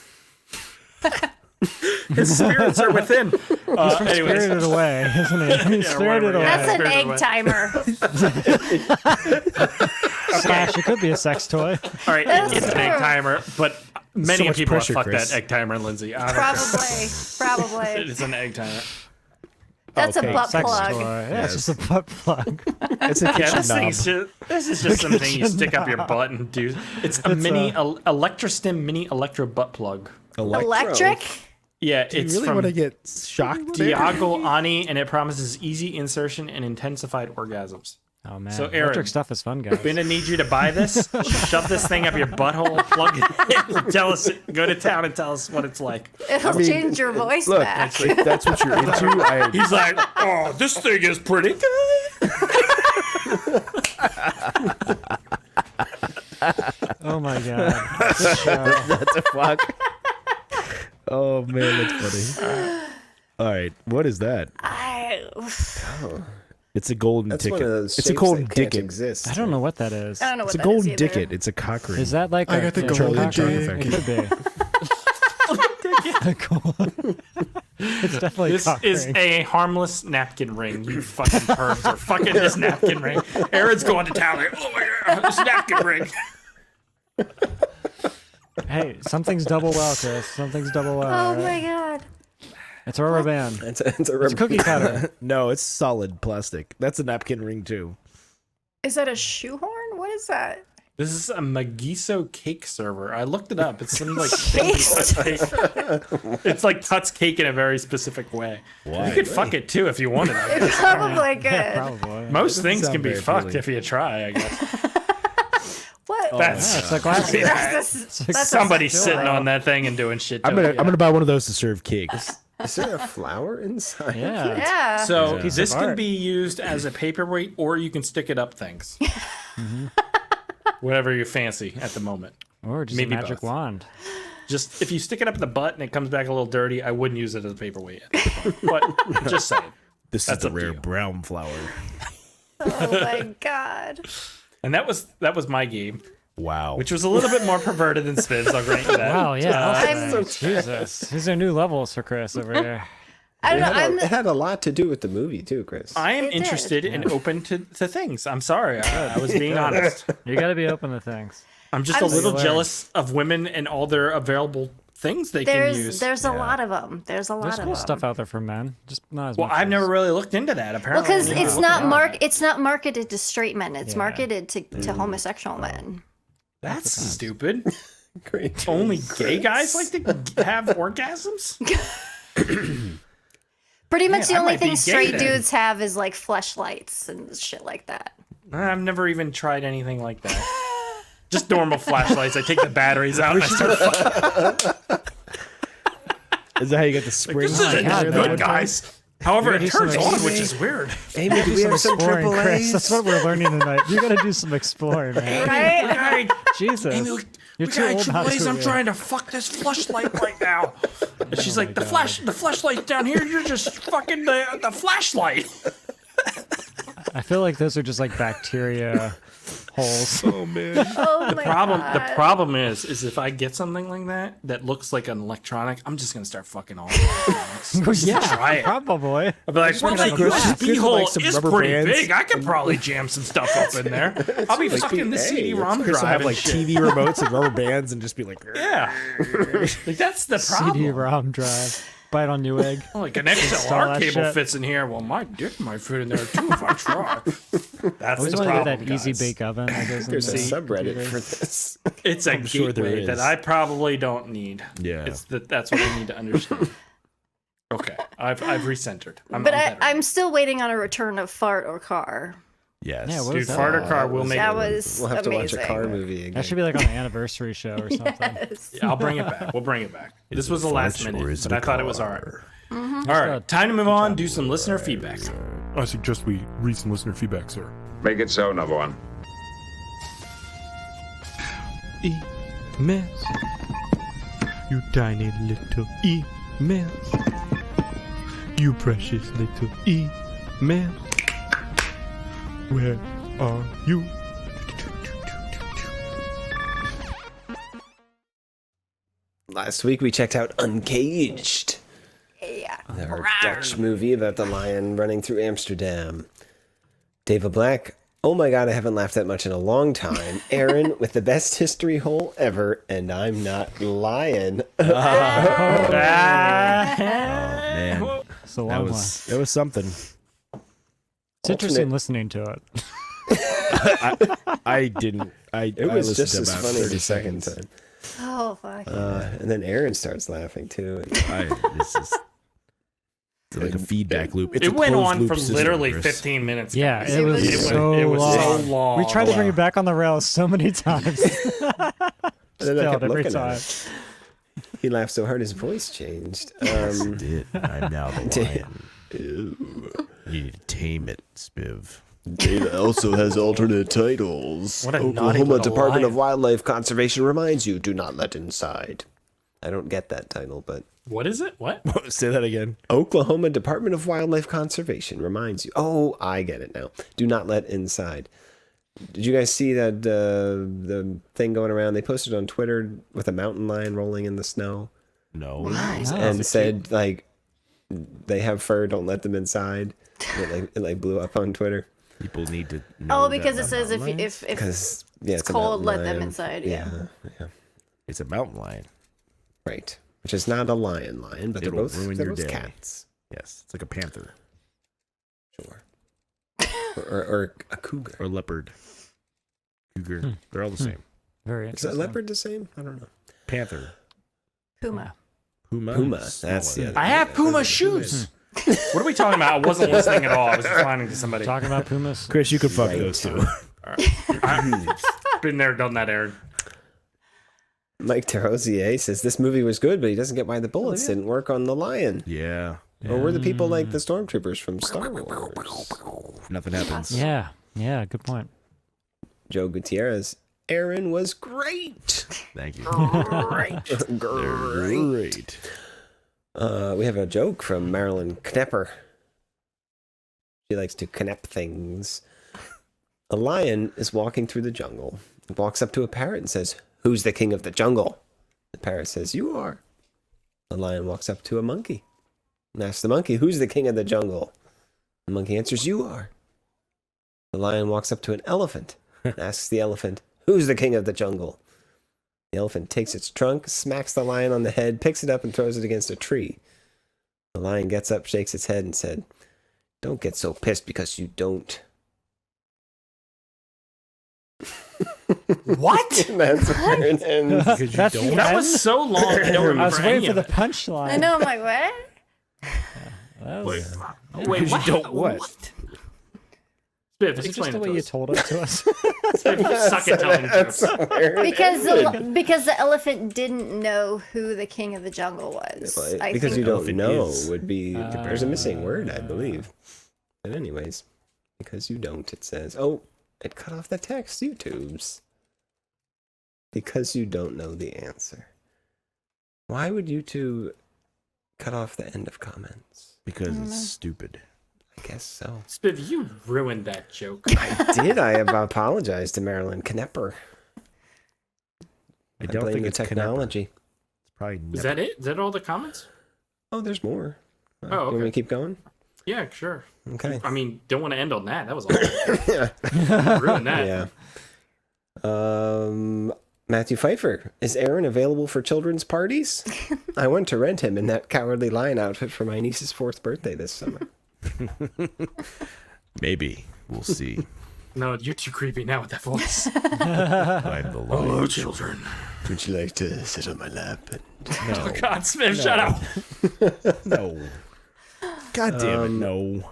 His spirits are within. Anyways, Spirited Away, isn't it? He's Yeah, spirited whatever, away. yeah. That's an Spirited egg away. timer. Slash, it could be a sex toy. all right, That's it's an egg true. timer, but many much people have pressure, fucked Chris. that egg timer, Lindsay. I don't care. Probably. It's an egg timer. That's Okay, a butt Sex plug. toy. Yeah, it's just a butt plug. It's a Yeah, kitchen this, knob. thing's just, this is just something you stick up your butt and do. It's a mini Electrostim mini electro butt plug. Electric? Yeah, You it's really from want to get shocked? there? Diago Ani, and it promises easy insertion and intensified orgasms. Oh man, So, Aaron, electric stuff is fun, guys. Gonna need you to buy this, shove this thing up your butthole, plug it in, tell us, go to town and tell us what it's like. It'll change your voice Look, back. if that's what you're into, He's like, oh, this thing is pretty good. Oh my god. Good show. what the fuck? Oh man, that's funny. All right, what is that? I Oh, It's a golden that's ticket. one of those It's a shapes golden that can't ticket. exist. I don't know what that is. I don't know what It's a that golden is either. ticket. It's a cock ring. Is that like I got the Charlie golden cock ring? ticket. It could be. Cool. It's definitely This cock is ring. a harmless napkin ring. You fucking pervs are fucking this napkin ring. Aaron's going to town. Like, oh my god, this napkin ring. Hey, something's double well, Chris. Something's double well. Oh all right? my god. It's a rubber band. It's a It's a cookie cutter. No, it's solid plastic. That's a napkin ring too. Is that a shoehorn? What is that? This is a Magiso cake server. I looked it up. It's some like Cake it's like cuts cake in a very specific way. Why? You could fuck it too if you wanted. I It guess. probably could. Probably. Most things sound can be very fucked appealing. if you try. I guess What? that's Yeah, it's like last year. That's a somebody still sitting out. on that thing and doing shit. I'm to gonna it. I'm gonna buy one of those to serve cakes. Is there a flower inside? Yeah. Yeah. So Piece this of can art. be used as a paperweight, or you can stick it up things. Whatever you fancy at the moment. Or just Maybe a magic both. wand. Just if you stick it up the butt and it comes back a little dirty, I wouldn't use it as a paperweight. But just saying. This That's is the up to rare you. brown flower. Oh my god. And that was my game, Wow. which was a little bit more perverted than Spins. I'll grant you that. Wow, yeah. I'm- Jesus. These are new levels for Chris over here. I don't know. It had a lot to do with the movie too, Chris. I am It did. interested and open to things. I'm sorry. I was being honest. You got to be open to things. I'm just I'm a little s- jealous of women and all their available things they can use. There's a lot of them. There's a lot There's of cool them. stuff out there for men, just not as Well, much. I've as- never really looked into that. Well, Apparently, because I need to it's look not into it. it's not marketed to straight men. It's Yeah. marketed to homosexual men. That's stupid. Great. Only gay guys like to have orgasms. Pretty much Man, the I only might be thing gay straight then. dudes have is like fleshlights and shit like that. I've never even tried anything like that. Just normal flashlights. I take the batteries out and I start fucking. Is that how you get the spring? This isn't God, that good, would guys. However, gotta it do some turns on, exploring. which is weird. Amy, do we have some exploring, triple Chris. That's A's? what we're learning tonight. You got to do some exploring, man. Right? Jesus. Amy, we You're too got old triple not A's. to. I'm trying to fuck this flashlight right now. And she's like, the flashlight's down here. You're just fucking the flashlight. I feel like those are just like bacteria holes. Oh man. Oh my god. The problem is if I get something like that looks like an electronic, I'm just gonna start fucking all the electronics. Well, yeah, try it. probably. I'll be like, well, that Chris, USB Chris, hole like, some is rubber pretty bands. big. I could probably jam some stuff up in there. I'll be fucking this CD-ROM Chris will drive have and like shit. TV remotes and rubber bands and just be like, Yeah, like that's the problem. CD-ROM drive. Buy it on Newegg. Like an Install XLR that cable shit. fits in here. Well, my dick might fit in there too if I try. That's Always the want to get problem, that easy guys. bake oven. That goes in There's a the subreddit computer. for this. It's a sure there gateway that is. I probably don't need. Yeah. That's what I need to understand. Okay, I've recentered. I'm But better. I'm still waiting on a return of Fart or Car. yes. Yeah, what Dude, is that? Fart or Car will make That it. was We'll have to watch amazing. a car movie again. That should be like on the anniversary show or something. Yes. Yeah, I'll bring it back. We'll bring it back. This Is was it the last Fletch or minute, is it but a I thought it was all right. car? Mm-hmm. All right, time to move on. Do some listener feedback. I suggest we read some listener feedback, sir. Make it so, number one. Emails. You tiny little emails. You precious little emails. Where are you? Last week we checked out Uncaged, Yeah. our Dutch movie about the lion running through Amsterdam. David Black, oh my god, I haven't laughed that much in a long time. Aaron with the best history hole ever, and I'm not lying. Man, It's a long one. that was something. It's interesting listening to it. I didn't. It was just as about funny 30 the second seconds. time. Oh fuck. And then Aaron starts laughing too. This is it's like a feedback loop. It's It a went closed on loop for system, literally Chris. 15 minutes. Yeah, guys. it was so long. We tried to bring it back on the rails so many times. And then I Failed kept every looking time. at it. He laughed so hard his voice changed. Yes, it did. I'm now the lion. You need to tame it, Spiv. Data also has alternate titles. What a naughty Oklahoma little Department lion. of Wildlife Conservation reminds you, do not let inside. I don't get that title, but What is it? What? Say that again. Oklahoma Department of Wildlife Conservation reminds you. Oh, I get it now. Do not let inside. Did you guys see that the thing going around? They posted on Twitter with a mountain lion rolling in the snow. No. Nice. And said like they have fur. Don't let them inside. It blew up on Twitter. People need to know. Oh, because it says if it's cold, a let them lion. inside. Yeah. It's a mountain lion. Right. Which is not a lion, but they're It'll both, ruin they're your both day. cats. Yes, it's like a panther. Sure. or a cougar. Or leopard. Cougar. They're all the same. Very Is interesting. a leopard the same? I don't know. Panther. Puma. Puma. That's the other. I have Puma shoes. What are we talking about? I wasn't listening at all. I was responding to somebody. Talking about Pumas. Chris, you can fuck those two. Been there, done that, Aaron. Mike Terosier says this movie was good, but he doesn't get why the bullets didn't work on the lion. Yeah. Or were the people like the stormtroopers from Star Wars? Nothing happens. Yeah. Good point. Joe Gutierrez. Aaron was great. Thank you. Great. Great. We have a joke from Marilyn Knepper. She likes to knep things. A lion is walking through the jungle. It walks up to a parrot and says, "Who's the king of the jungle?" The parrot says, "You are." The lion walks up to a monkey and asks the monkey, "Who's the king of the jungle?" The monkey answers, "You are." The lion walks up to an elephant and asks the elephant, "Who's the king of the jungle?" The elephant takes its trunk, smacks the lion on the head, picks it up and throws it against a tree. The lion gets up, shakes its head and said, "Don't get so pissed because you don't." What? That's where it ends. That was so long. I don't remember I was waiting any for the of it. punchline. I know. I'm like, what? That was, Wait, You what? don't what? Spiff, Is it explain just the it way to you us. told it to us? Spiff, you suck at telling jokes. Because the elephant didn't know who the king of the jungle was. I Because think you don't Elephant know is. would be there's a missing word, I believe. But anyways, because you don't, it says, oh, it cut off the text, YouTubes. Because you don't know the answer. Why would YouTube cut off the end of comments? Because it's stupid. I guess so. Spiff, you ruined that joke. I did. I apologize to Marilyn Knepper. I don't blame think the it's technology. It's probably Is that it? Is that all the comments? Oh, there's more. Oh, You want me okay. to keep going? Yeah, sure. Okay. I mean, don't want to end on that. That was awful. Ruined that. Yeah. Matthew Pfeiffer. Is Aaron available for children's parties? I went to rent him in that cowardly lion outfit for my niece's 4th birthday this summer. Maybe. We'll see. No, you're too creepy now with that voice. I'm the lion. Hello, children. Would you like to sit on my lap? No. Oh, God, Smith, shut up. No. God damn it, no.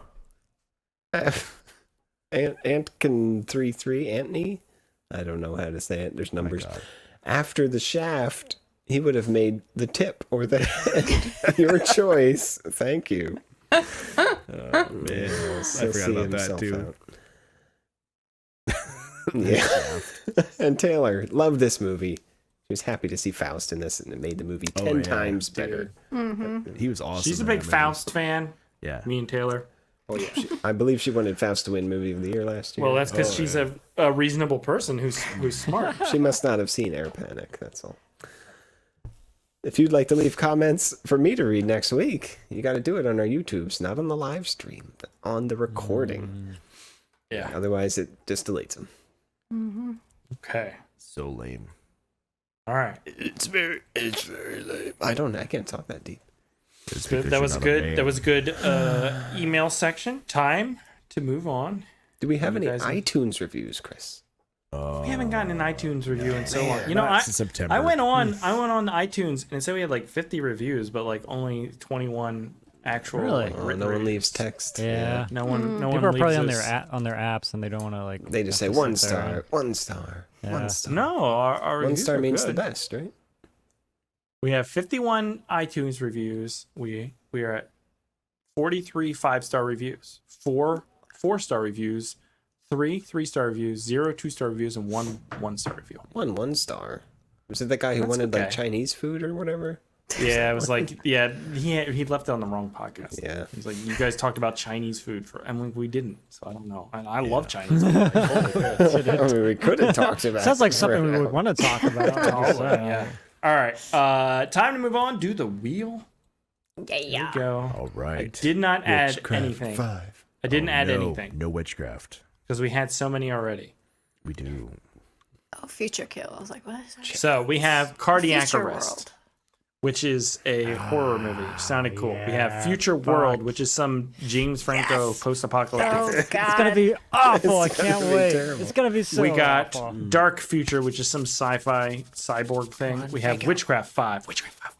Antkin33, Antony? I don't know how to say it. There's numbers. After the shaft, he would have made the tip or the head. Your choice. Thank you. Oh, man. I forgot about that, too. Yeah. And Taylor loved this movie. She was happy to see Faust in this, and it made the movie 10 times better. He was awesome. She's a in big that movie. Faust fan. Yeah. Me and Taylor. Oh yeah, I believe she wanted Faust to win Movie of the Year last year. Well, that's because she's a reasonable person who's smart. She must not have seen Air Panic, that's all. If you'd like to leave comments for me to read next week, you got to do it on our YouTubes, not on the live stream, but on the recording. Yeah. Otherwise, it just deletes them. Okay. So lame. All right. It's very lame. I can't talk that deep. That was good. That was a good email section. Time to move on. Do we have any guys- iTunes reviews, Chris? We haven't gotten an iTunes review in so long. man, You know, not since September. I went on iTunes and it said we had like 50 reviews, but like only 21 actual. Really? Like, Oh, written no one reviews. leaves text. Yeah. No one. No People one are probably leaves on those. their apps and they don't want to like. They just say have to 1 sit there star, and- 1 star, Yeah. 1 star. No, our 1 reviews star were means good. the best, right? We have 51 iTunes reviews. We are at 43 5-star reviews, 4 4-star reviews, 3 3-star reviews, 0 2-star reviews, and 1 1-star review. 1 1 star. Was it the guy who That's wanted like okay. Chinese food or whatever? Yeah, it was like, yeah, he left it on the wrong podcast. Yeah. He's like, you guys talked about Chinese food I'm like, we didn't, so I don't know. And I love Chinese food. Like, holy good. I mean, we could have talked about. Sounds like something we would want to talk about. Yeah. All right. Time to move on. Do the wheel. Yeah. Here we go. All right. I did not add Witchcraft anything. 5. I didn't add anything No witchcraft. because we had so many already. We do. Oh, Future Kill. I was like, what is that? So we have Cardiac Future Arrest, World. which is a horror movie. Sounded cool. We have Future World, which is some James Franco post-apocalyptic. Oh, film. God. It's gonna be awful. I It's can't gonna be wait. terrible. It's gonna be so We got awful. Dark Future, which is some sci-fi cyborg thing. We have Witchcraft 5. Witchcraft 5.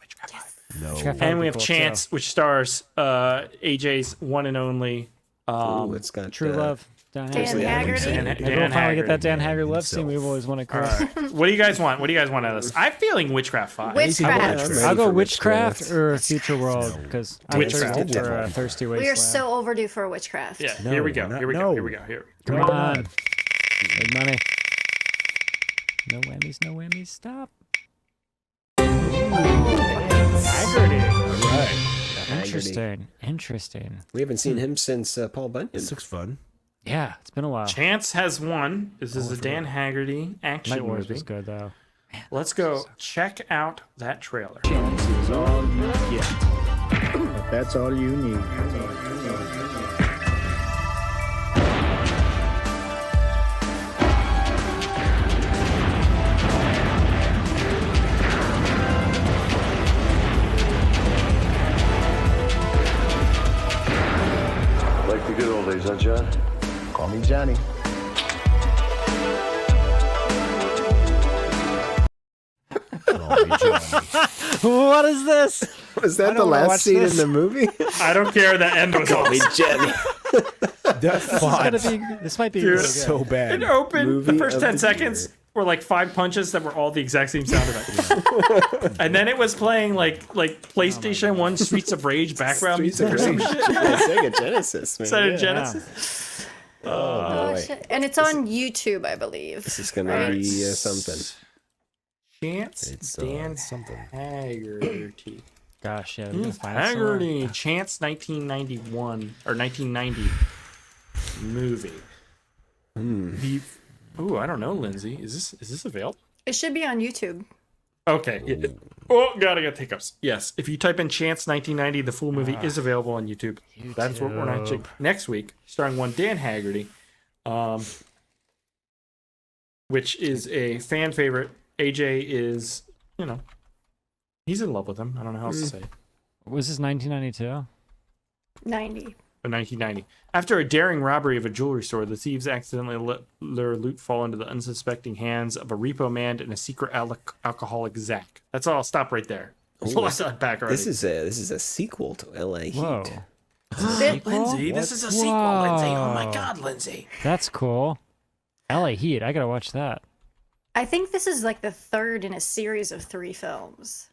No. Witchcraft And we would have be cool, Chance, which stars AJ's one and only. Ooh, it's got True Love. Dan Dan Haggerty. Dan Maybe we'll finally get that Dan Haggerty. Haggerty love scene we've always wanted. All right. What do you guys want? What do you guys want out of this? I'm feeling Witchcraft 5. Witchcraft. I'll go for Witchcraft Witchcraft. or Future World because I'm Witchcraft. thirsty for a thirsty wasteland. We are so overdue for a Witchcraft. Yeah, No, here we go. we're not- Here we go. no. Here we go. Here. Come on. Big money. No whammies, no whammies. Stop. Haggerty. All right. Interesting. Interesting. We haven't seen him since Paul Bunyan. This looks fun. Yeah, it's been a while. Chance has won. This is a Dan Haggerty action Night Wars movie. was good though. Let's go check out that trailer. Is all you get. But that's all you need. Like the good old days, huh, John? Call me Johnny. What is this? Was that the last scene in the movie? I don't care. The end was Call me awesome. Jenny. That font. This might be Dude, really good. so bad. It opened. Movie The first of 10 the seconds year. were like 5 punches that were all the exact same sound effect. And then it was playing like PlayStation 1 Streets of Rage background Streets music of or some Rage. shit. Yeah, Sega Genesis, man. Is that a Yeah. Genesis? Oh, boy. shit. And it's on YouTube, I believe. This is gonna Right. be something. Chance It's, Dan something. Haggerty. Gosh, yeah. we gotta find it somewhere. Haggerty. Chance 1991 or 1990 movie. Ooh, I don't know, Lindsay. Is this available? It should be on YouTube. Okay. Yeah. Oh, God, I got hiccups. Yes. If you type in Chance 1990, the full movie is available on YouTube. That's what we're going to check next week, starring one Dan Haggerty, which is a fan favorite. AJ is, he's in love with him. I don't know how else to say it. Was this 1992? 90. 1990. After a daring robbery of a jewelry store, the thieves accidentally let their loot fall into the unsuspecting hands of a repo man and a secret alcoholic Zach. That's all. I'll stop right there. That's all I said back already. This is a sequel to L.A. Whoa. Heat. Lindsay, this is a sequel, Lindsay. Oh my God, Lindsay. That's cool. LA Heat. I gotta watch that. I think this is like the third in a series of 3 films.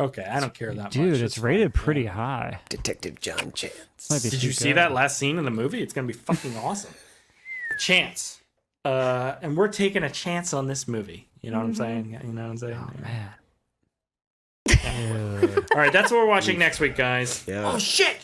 Okay, I don't care that much. Dude, it's rated pretty high. Detective John Chance. Might be Did too you see good. that last scene in the movie? It's gonna be fucking awesome. Chance. And we're taking a chance on this movie. You know what I'm saying? You know what I'm saying? Oh man. All right, that's what we're watching next week, guys. Yeah. Oh shit,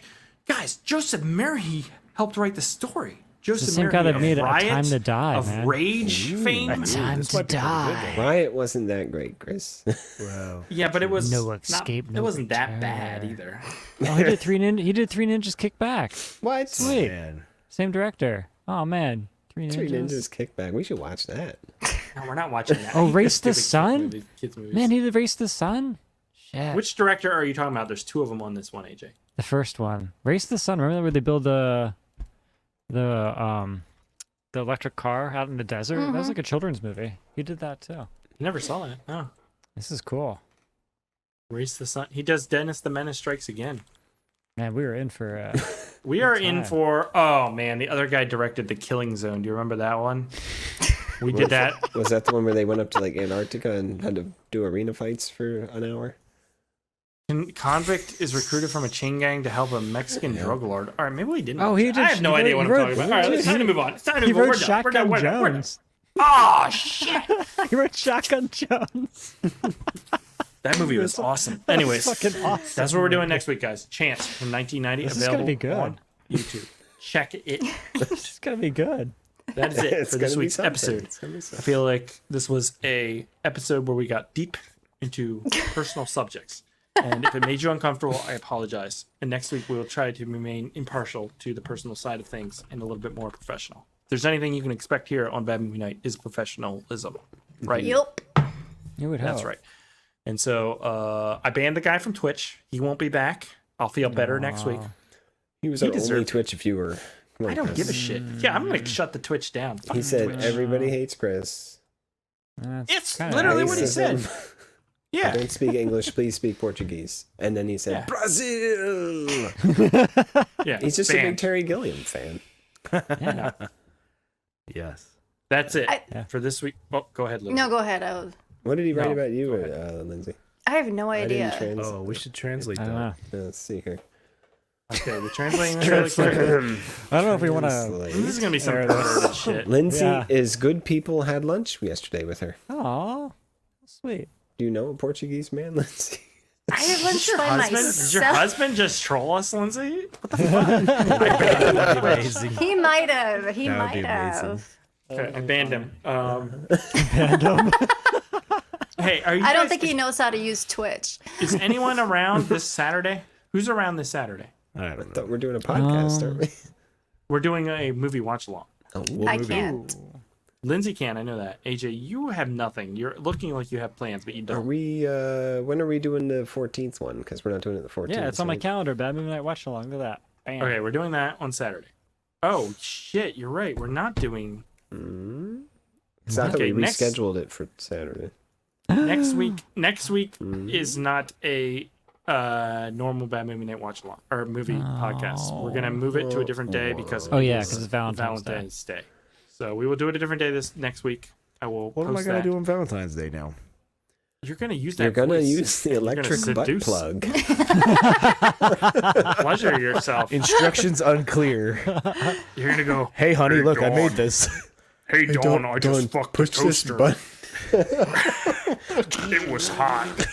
guys! Joseph Murray helped write the story. Joseph the same Murray guy that of made A Riot, Time to Die, of man. Rage fame. A Time to Die. Riot wasn't that great, Chris. Wow. Yeah, but it was No not- escape, it no wasn't that return. bad either. Oh, he did three Ninjas Kick Back. What? Sweet. Man. Same director. Oh man. Three Three Ninjas. Ninjas Kickback. We should watch that. No, we're not watching that. Oh, I Race the stupid Sun? kids movies. Man, he did Race the Sun? Shit. Which director are you talking about? There's 2 of them on this one, AJ. The first one. Race the Sun. Remember where they build the electric car out in the desert? That was like a children's movie. He did that too. Never saw it. Oh, This is cool. Race the Sun. He does Dennis the Menace Strikes Again. Man, we were in for We are in time. for. Oh man, the other guy directed The Killing Zone. Do you remember that one? We did that. Was that the one where they went up to like Antarctica and had to do arena fights for an hour? Convict is recruited from a chain gang to help a Mexican drug lord. All right, maybe we didn't. Oh, watch he it. did. I have no he idea wrote- what I'm he talking wrote- about. All right, it's time to move on. It's time to He move on. wrote We're done. Shotgun We're done. We're done. Jones. Oh shit! He wrote Shotgun Jones. That movie was awesome. Anyways, fucking awesome. that's what we're doing next week, guys. Chance from 1990, This is gonna available be good. on YouTube. Check it. It's gonna be good. That is it It's for this gonna be week's something. episode. It's gonna be I something. feel like this was a episode where we got deep into personal subjects. And if it made you uncomfortable, I apologize. And next week we will try to remain impartial to the personal side of things and a little bit more professional. If there's anything you can expect here on Bad Movie Night is professionalism, right? Yep. You would That's hope. right. And so I banned the guy from Twitch. He won't be back. I'll feel better next week. He was He our only deserved it. Twitch viewer. Come on, I don't Chris. give a shit. Yeah, I'm gonna shut the Twitch down. He Fuck said Twitch. everybody hates Chris. It's kinda literally what he said. Racism. I Yeah. don't speak English. Please speak Portuguese. And then he said Yeah. Brazil. Yeah. He's just a big banned. Terry Gilliam fan. Yeah. Yes. That's it I- for this week. Oh, go ahead, Liz. No, go ahead. I What did he write No, about you, go ahead. Lindsay? have no I didn't idea. translate. Oh, we should translate I don't that. know. Let's see here. Okay, we're translating this really quick. I don't know if we want to. Translate. This is gonna be some There it is. perverted shit. Lindsay Yeah. is good people had lunch yesterday with her. Aw, sweet. Do you know a Portuguese man, Lindsay? I had lunch Your by husband? Did your myself. husband just troll us, Lindsay? What the fuck? Amazing. He might have. He That would might be amazing. have. Okay, I banned him. Banned him. Hey, are you? I don't guys- think he knows how to use Twitch. Is anyone around this Saturday? Who's around this Saturday? I I don't know. thought we're doing a podcast, aren't we? We're doing a movie watch along. Oh, I movie? can't. Lindsay can, I know that. AJ, you have nothing. You're looking like you have plans, but you Are don't. we? When are we doing the 14th one? Because we're not doing it the 14th. Yeah, it's on my right? calendar. Bad Movie Night Watch Along. Look at that. Bam. Okay, we're doing that on Saturday. Oh shit, you're right. We're not doing It's not that Okay, we next- rescheduled it for Saturday. next week. Next week is not a normal Bad Movie Night watch along or movie podcast. We're gonna move it to a different day because Oh, yeah, it is 'cause it's Valentine's Day. Valentine's Day. So we will do it a different day this next week. I will. What am I post gonna that. do on Valentine's Day now? You're gonna use that. You're gonna voice. use the You're gonna electric butt seduce. plug. Pleasure yourself. Instructions unclear. You're gonna go. Hey, honey, Hey, look, I Dawn. made this. Hey, Dawn, I just fucked the push this toaster. button. It was hot.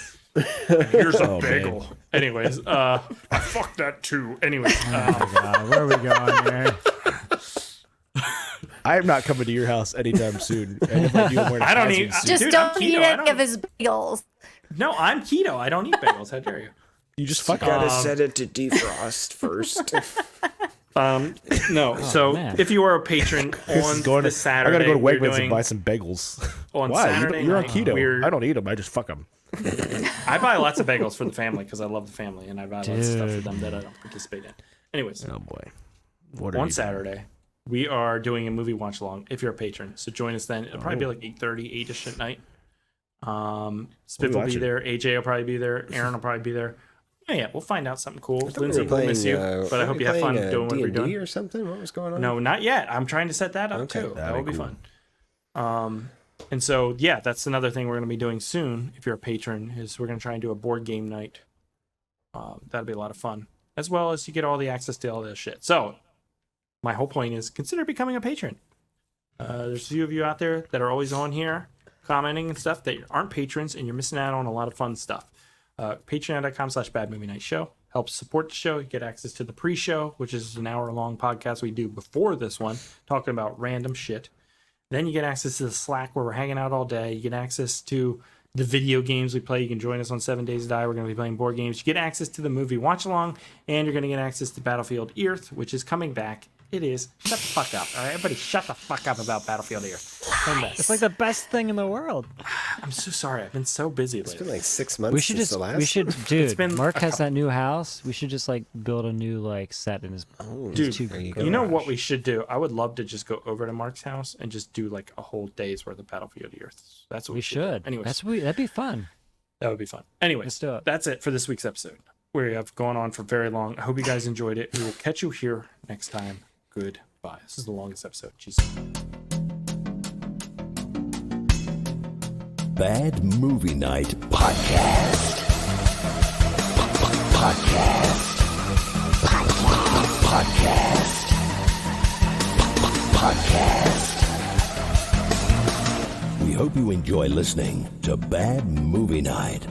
And here's a Oh, bagel. man. Anyways, I fucked that too. Anyways, Where are we going here? I am not coming to your house anytime soon. And if I do, I'm wearing a I don't hazmat need- suit. Just Dude, I'm don't keto. eat I any don't- of his bagels. no, I'm keto. I don't eat bagels. How dare you? You just fuck Gotta out. set it to defrost first. No. so man. if you are a patron on this Saturday, I gotta go to we're Wegmans doing- and buy some bagels. on Why? Saturday You're on night, keto. we're- I don't eat them. I just fuck them. I buy lots of bagels for the family because I love the family, and I buy lots of stuff for Dude. them that I don't participate in. Anyways, Oh boy. What are on you Saturday, we are doing a movie watch along. If you're a patron, so join us then. It'll probably be like 8:30, 8ish at night. Spiff will be watching? there. AJ will probably be there. Aaron will probably be there. Oh, yeah, we'll find out something cool. I thought we Lindsay, were we'll miss you, playing, but I hope you have fun doing what we're D&D doing. or something. What was going on? No, not yet. I'm trying to set that up Okay, too. That that'd will be be cool. fun. And so yeah, that's another thing we're going to be doing soon. If you're a patron, is we're going to try and do a board game night. That'll be a lot of fun, as well as you get all the access to all this shit. So my whole point is consider becoming a patron. There's a few of you out there that are always on here commenting and stuff that aren't patrons, and you're missing out on a lot of fun stuff. Patreon.com/badmovienightshow helps support the show. You get access to the pre-show, which is an hour-long podcast we do before this one, talking about random shit. Then you get access to the Slack where we're hanging out all day. You get access to the video games we play. You can join us on 7 Days to Die. We're going to be playing board games. You get access to the movie watch along, and you're going to get access to Battlefield Earth, which is coming back. It is. Shut the fuck up. All right, everybody, shut the fuck up about Battlefield Earth. It's like the best thing in the world. I'm so sorry. I've been so busy It's lately. been like 6 months We should since just, the last we should, dude. been Mark a has couple- that new house. We should just like build a new like set in his. Dude, two there you you know garage. what we should do? I would love to just go over to Mark's house and just do like a whole day's worth of Battlefield Earth. That's what We do. should. Anyways, That'd be fun. that would be fun. Anyways, Let's do it. that's it for this week's episode. We have gone on for very long. I hope you guys enjoyed it. We will catch you here next time. Goodbye. This is the longest episode. Jesus. Bad Movie Night Podcast. Podcast. Podcast. Podcast. We hope you enjoy listening to Bad Movie Night.